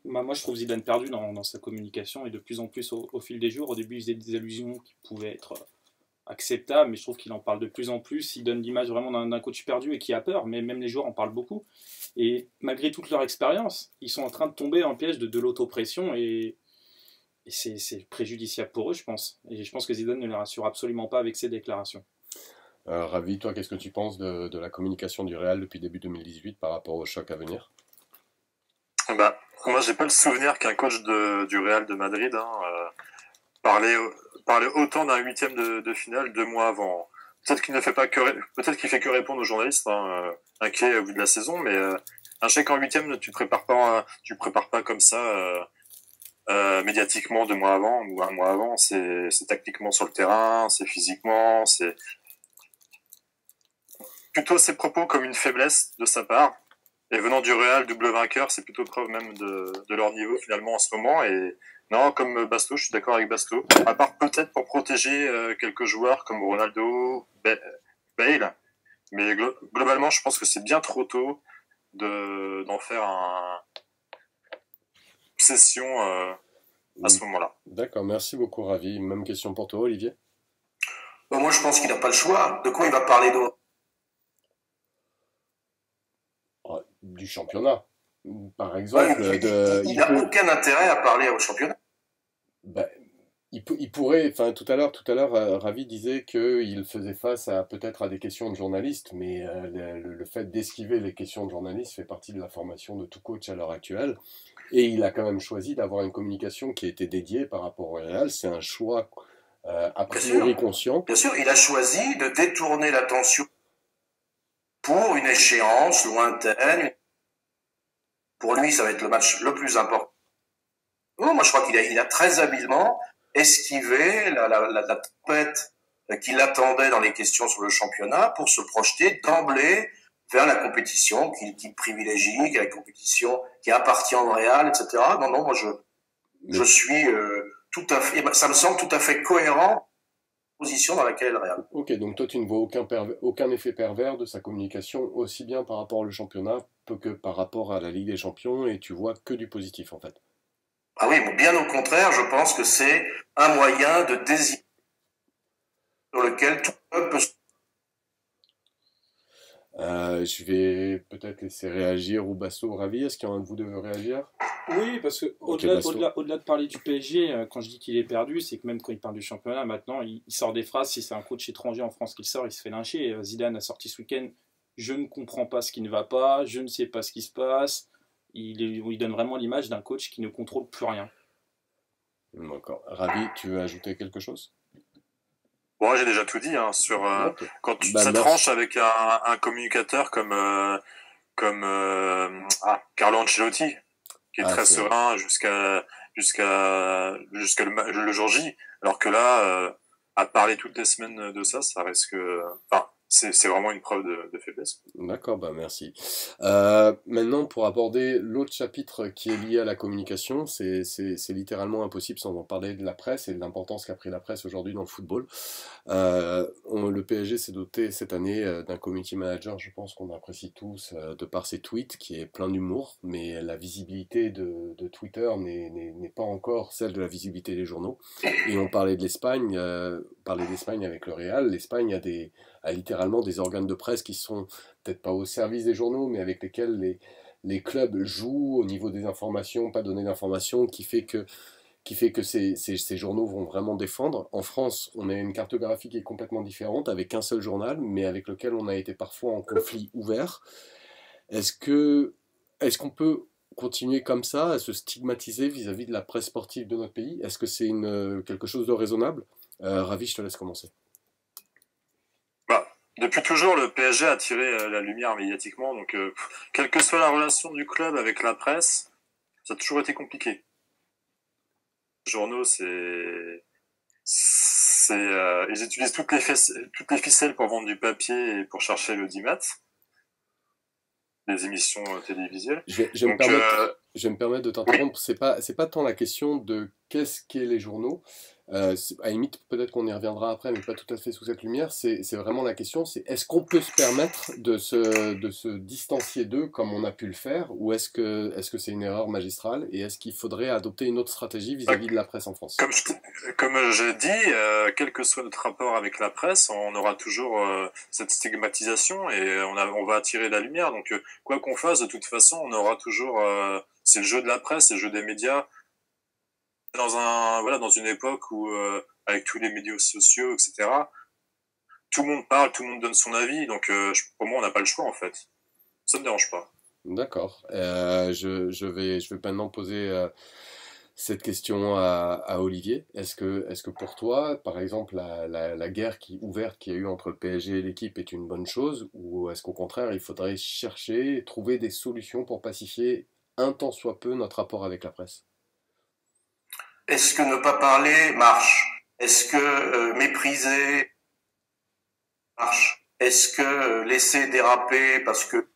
Moi, je trouve Zidane perdu dans sa communication et de plus en plus au fil des jours. Au début, il faisait des allusions qui pouvaient être acceptable, mais je trouve qu'il en parle de plus en plus. Il donne l'image vraiment d'un coach perdu et qui a peur, mais même les joueurs en parlent beaucoup. Et malgré toute leur expérience, ils sont en train de tomber dans le piège de l'autopression et c'est préjudiciable pour eux, je pense. Et je pense que Zidane ne les rassure absolument pas avec ses déclarations. Ravi, toi, qu'est-ce que tu penses de la communication du Real depuis début 2018 par rapport au choc à venir? Bah, moi, j'ai pas le souvenir qu'un coach du Real de Madrid parlait autant d'un huitième de finale 2 mois avant. peut-être qu'il ne fait pas peut-être qu'il fait que répondre aux journalistes, hein, inquiets au bout de la saison, mais un chèque en huitième, tu te prépares pas comme ça médiatiquement 2 mois avant ou un mois avant. C'est tactiquement sur le terrain, c'est physiquement, c'est plutôt ses propos comme une faiblesse de sa part. Et venant du Real, double vainqueur, c'est plutôt preuve même de leur niveau finalement en ce moment. Et non, comme Basto, je suis d'accord avec Basto. À part peut-être pour protéger quelques joueurs comme Ronaldo, Bale. Mais globalement, je pense que c'est bien trop tôt d'en faire une obsession à ce moment-là. D'accord, merci beaucoup, Ravi. Même question pour toi, Olivier. Bon, moi, je pense qu'il n'a pas le choix. De quoi il va parler d'autre? Du championnat, par exemple. Il n'a aucun intérêt à parler au championnat. Ben, il pourrait, enfin tout à l'heure, Ravi disait qu'il faisait face à peut-être à des questions de journalistes, mais le fait d'esquiver les questions de journalistes fait partie de la formation de tout coach à l'heure actuelle. Et il a quand même choisi d'avoir une communication qui était dédiée par rapport au Real. C'est un choix a priori conscient. Bien sûr, il a choisi de détourner l'attention pour une échéance lointaine. Pour lui, ça va être le match le plus important. Oh, moi, je crois qu'il a très habilement esquivé la tempête qui l'attendait dans les questions sur le championnat pour se projeter d'emblée vers la compétition qu'il privilégie, la compétition qui appartient au Real, etc. Non, moi, je suis tout à fait, ça me semble tout à fait cohérent position dans laquelle est le Real. Ok, donc toi tu ne vois aucun effet pervers de sa communication, aussi bien par rapport au championnat que par rapport à la Ligue des Champions, et tu vois que du positif en fait. Ah oui, bien au contraire, je pense que c'est un moyen de désigner sur lequel tout le monde peut se... Je vais peut-être laisser réagir ou Basto ou Ravi. Est-ce qu'il y en a un de vous deux veut réagir? Oui, parce que au-delà de parler du PSG, quand je dis qu'il est perdu, c'est que même quand il parle du championnat, maintenant, il sort des phrases. Si c'est un coach étranger en France qui sort, il se fait lyncher. Zidane a sorti ce week-end: je ne comprends pas ce qui ne va pas, je ne sais pas ce qui se passe. Il donne vraiment l'image d'un coach qui ne contrôle plus rien. D'accord. Ravi, tu veux ajouter quelque chose? Bon, j'ai déjà tout dit hein, sur Ok. quand Bah, tranche avec un communicateur comme Carlo Ancelotti, qui est très serein jusqu'à le jour J, alors que là, à parler toutes les semaines de ça, ça reste que, enfin, c'est vraiment une preuve de faiblesse. D'accord, bah merci. Maintenant, pour aborder l'autre chapitre qui est lié à la communication, c'est littéralement impossible sans en parler de la presse et de l'importance qu'a pris la presse aujourd'hui dans le football. Le PSG s'est doté cette année d'un community manager, je pense qu'on apprécie tous, de par ses tweets, qui est plein d'humour, mais la visibilité de Twitter n'est pas encore celle de la visibilité des journaux. Et on parlait de l'Espagne, avec le Real. L'Espagne a littéralement des organes de presse qui sont peut-être pas au service des journaux, mais avec lesquels les clubs jouent au niveau des informations, pas donner d'informations, qui fait que ces journaux vont vraiment défendre. En France, on a une cartographie qui est complètement différente, avec un seul journal, mais avec lequel on a été parfois en conflit ouvert. Est-ce qu'on peut continuer comme ça, à se stigmatiser vis-à-vis de la presse sportive de notre pays? Est-ce que c'est quelque chose de raisonnable? Ravi, je te laisse commencer. Depuis toujours, le PSG a tiré la lumière médiatiquement, donc quelle que soit la relation du club avec la presse, ça a toujours été compliqué. Les journaux, ils utilisent toutes les ficelles pour vendre du papier et pour chercher l'audimat, les émissions télévisuelles. Je vais me permettre de t'interrompre. C'est pas tant la question de qu'est-ce qu'est les journaux. À la limite, peut-être qu'on y reviendra après, mais pas tout à fait sous cette lumière. C'est vraiment la question, c'est est-ce qu'on peut se permettre de se distancier d'eux comme on a pu le faire, ou est-ce que c'est une erreur magistrale, et est-ce qu'il faudrait adopter une autre stratégie vis-à-vis de la presse en France? Comme j'ai dit, quel que soit notre rapport avec la presse, on aura toujours cette stigmatisation et on va attirer la lumière. Donc quoi qu'on fasse, de toute façon, on aura toujours... c'est le jeu de la presse, c'est le jeu des médias. Dans une époque où, avec tous les médias sociaux, etc., tout le monde parle, tout le monde donne son avis. Donc pour moi, on n'a pas le choix, en fait. Ça ne me dérange pas. D'accord. Je vais maintenant poser cette question à Olivier. Est-ce que pour toi, par exemple, la guerre ouverte qu'il y a eu entre le PSG et l'équipe est une bonne chose, ou est-ce qu'au contraire, il faudrait chercher, trouver des solutions pour pacifier un tant soit peu notre rapport avec la presse? Est-ce que ne pas parler marche? Est-ce que mépriser marche? Est-ce que laisser déraper parce que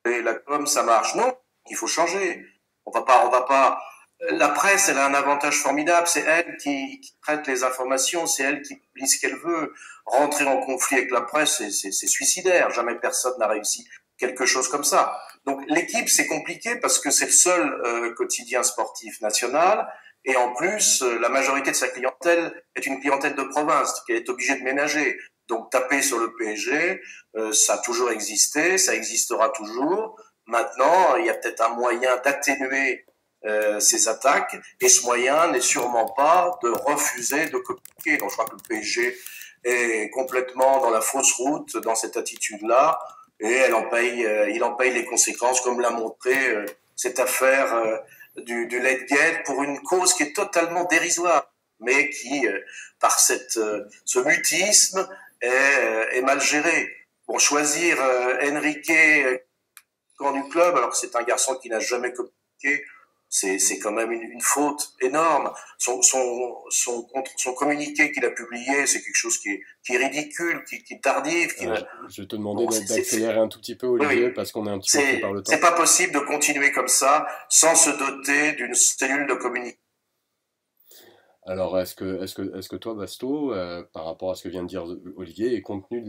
la com ça marche? Non, il faut changer. On va pas. La presse, elle a un avantage formidable. C'est elle qui traite les informations, c'est elle qui publie ce qu'elle veut. Rentrer en conflit avec la presse, c'est suicidaire. Jamais personne n'a réussi quelque chose comme ça. Donc l'équipe, c'est compliqué parce que c'est le seul quotidien sportif national. Et en plus, la majorité de sa clientèle est une clientèle de province qu'elle est obligée de ménager. Donc taper sur le PSG, ça a toujours existé, ça existera toujours. Maintenant, il y a peut-être un moyen d'atténuer ces attaques, et ce moyen n'est sûrement pas de refuser de communiquer. Donc je crois que le PSG est complètement dans la fausse route dans cette attitude-là, et il en paye les conséquences, comme l'a montré cette affaire du Letgate, pour une cause qui est totalement dérisoire, mais qui, par ce mutisme, est mal gérée. Bon, choisir Enrique quand du club, alors que c'est un garçon qui n'a jamais communiqué, c'est quand même une faute énorme. Son communiqué qu'il a publié, c'est quelque chose qui est ridicule, qui est tardif. Je vais te demander d'accélérer un tout petit peu, Olivier, oui, parce qu'on est un petit peu pris par le temps. C'est pas possible de continuer comme ça sans se doter d'une cellule de communication. Alors, est-ce que toi, Basto, par rapport à ce que vient de dire Olivier, et compte tenu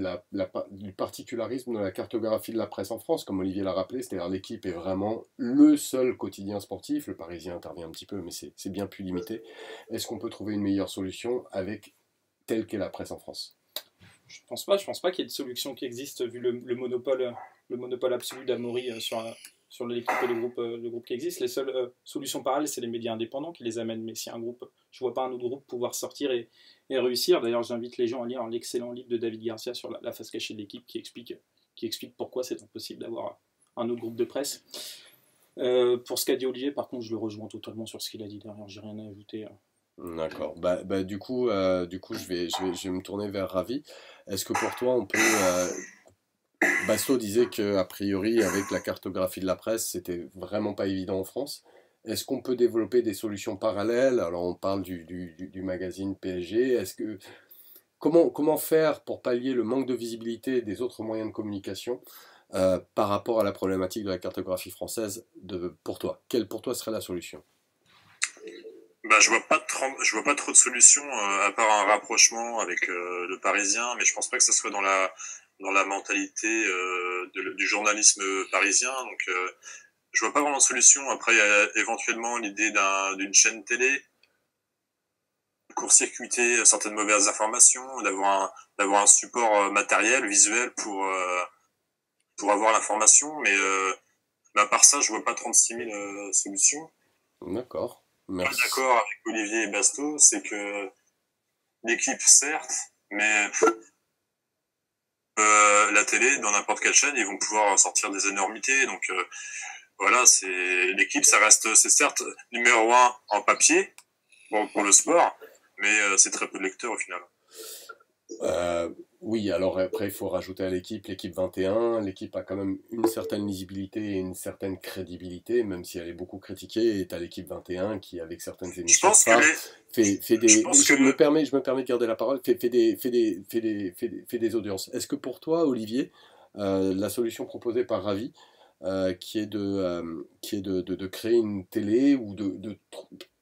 du particularisme de la cartographie de la presse en France, comme Olivier l'a rappelé, c'est-à-dire l'équipe est vraiment le seul quotidien sportif, le Parisien intervient un petit peu, mais c'est bien plus limité, est-ce qu'on peut trouver une meilleure solution avec telle qu'est la presse en France? Je pense pas qu'il y ait de solution qui existe vu le monopole absolu d'Amaury sur l'équipe et le groupe qui existe. Les seules solutions parallèles, c'est les médias indépendants qui les amènent. Mais si un groupe, je vois pas un autre groupe pouvoir sortir et réussir. D'ailleurs, j'invite les gens à lire l'excellent livre de David Garcia sur la face cachée de l'équipe qui explique pourquoi c'est impossible d'avoir un autre groupe de presse. Pour ce qu'a dit Olivier, par contre, je le rejoins totalement sur ce qu'il a dit derrière. J'ai rien à ajouter. D'accord. Du coup, je vais me tourner vers Ravi. Est-ce que pour toi, on peut Basto disait que a priori, avec la cartographie de la presse, c'était vraiment pas évident en France. Est-ce qu'on peut développer des solutions parallèles? Alors, on parle du magazine PSG. Comment faire pour pallier le manque de visibilité des autres moyens de communication par rapport à la problématique de la cartographie française pour toi? Quelle pour toi serait la solution? Je vois pas trop de solutions à part un rapprochement avec le Parisien, mais je pense pas que ça soit dans la mentalité du journalisme parisien. Donc je vois pas vraiment de solution. Après, il y a éventuellement l'idée d'une chaîne télé, court-circuiter certaines mauvaises informations, d'avoir un support matériel, visuel pour avoir l'information. Mais à part ça, je vois pas 36 000 solutions. D'accord. Merci. Je suis d'accord avec Olivier et Basto, c'est que l'équipe, certes, mais la télé, dans n'importe quelle chaîne, ils vont pouvoir sortir des énormités. Donc voilà, l'équipe, c'est certes numéro 1 en papier pour le sport, mais c'est très peu de lecteurs au final. Oui, alors après, il faut rajouter à l'équipe 21. L'équipe a quand même une certaine lisibilité et une certaine crédibilité, même si elle est beaucoup critiquée. Et tu as l'équipe 21 qui, avec certaines émissions phares, fait des... Je me permets de garder la parole, fait des audiences. Est-ce que pour toi, Olivier, la solution proposée par Ravi, qui est de créer une télé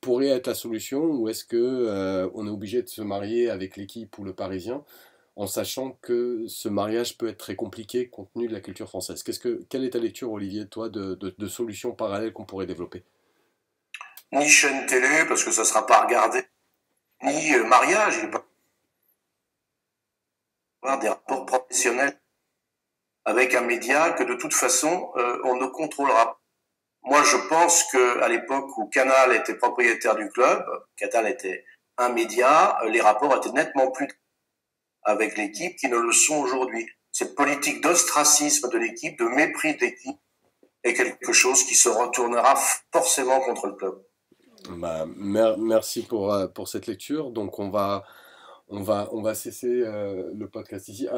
pourrait être la solution, ou est-ce que on est obligé de se marier avec l'équipe ou le Parisien, en sachant que ce mariage peut être très compliqué compte tenu de la culture française? Quelle est ta lecture, Olivier, toi, de solutions parallèles qu'on pourrait développer? Ni chaîne télé, parce que ça ne sera pas regardé, ni mariage, il va y avoir des rapports professionnels avec un média que de toute façon on ne contrôlera pas. Moi, je pense qu'à l'époque où Canal était propriétaire du club, Canal était un média, les rapports étaient nettement plus avec l'équipe qui ne le sont aujourd'hui. Cette politique d'ostracisme de l'équipe, de mépris de l'équipe, est quelque chose qui se retournera forcément contre le club. Merci pour cette lecture. Donc on va cesser le podcast ici.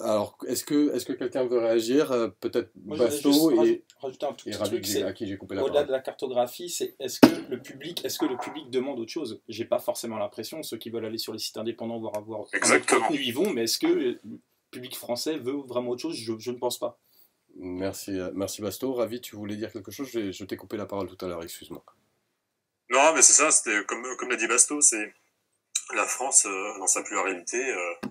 Alors, est-ce que quelqu'un veut réagir? Peut-être Moi, je voudrais Basto juste rajouter un tout et petit Ravi, truc, c'est à qui j'ai coupé la au-delà parole. de la cartographie, c'est est-ce que le public demande autre chose? J'ai pas forcément l'impression, ceux qui veulent aller sur les sites indépendants voir avoir un autre Exactement. contenu, ils vont, mais est-ce que le public français veut vraiment autre chose? Je ne pense pas. Merci Basto. Ravi, tu voulais dire quelque chose? Je t'ai coupé la parole tout à l'heure, excuse-moi. Non, mais c'est ça, c'était comme l'a dit Basto, c'est la France, dans sa pluralité,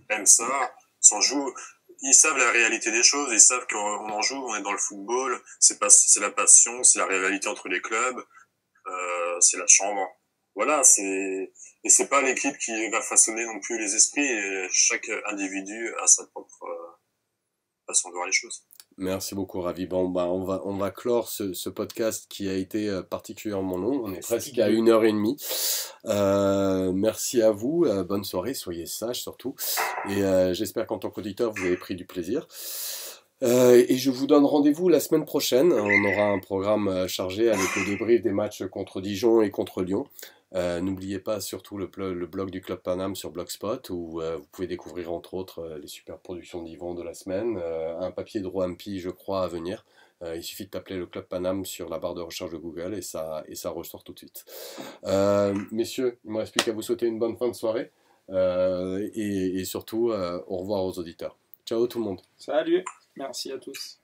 aime ça, s'en joue. Ils savent la réalité des choses, ils savent qu'on en joue, on est dans le football, c'est la passion, c'est la rivalité entre les clubs, c'est la chambre. Voilà, et c'est pas l'équipe qui va façonner non plus les esprits, et chaque individu a sa propre façon de voir les choses. Merci beaucoup, Ravi. Bon, on va clore ce podcast qui a été particulièrement long. On est presque à 1h30. Merci à vous. Bonne soirée. Soyez sages surtout. Et j'espère qu'en tant qu'auditeur, vous avez pris du plaisir. Et je vous donne rendez-vous la semaine prochaine. On aura un programme chargé avec le débrief des matchs contre Dijon et contre Lyon. N'oubliez pas surtout le blog du Club Paname sur Blogspot où vous pouvez découvrir entre autres les super productions d'Yvan de la semaine, un papier de Roampi je crois à venir. Il suffit de taper le Club Paname sur la barre de recherche de Google et ça ressort tout de suite. Messieurs, il ne me reste plus qu'à vous souhaiter une bonne fin de soirée et surtout au revoir aux auditeurs. Ciao tout le monde. Salut, merci à tous.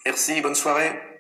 Merci, bonne soirée.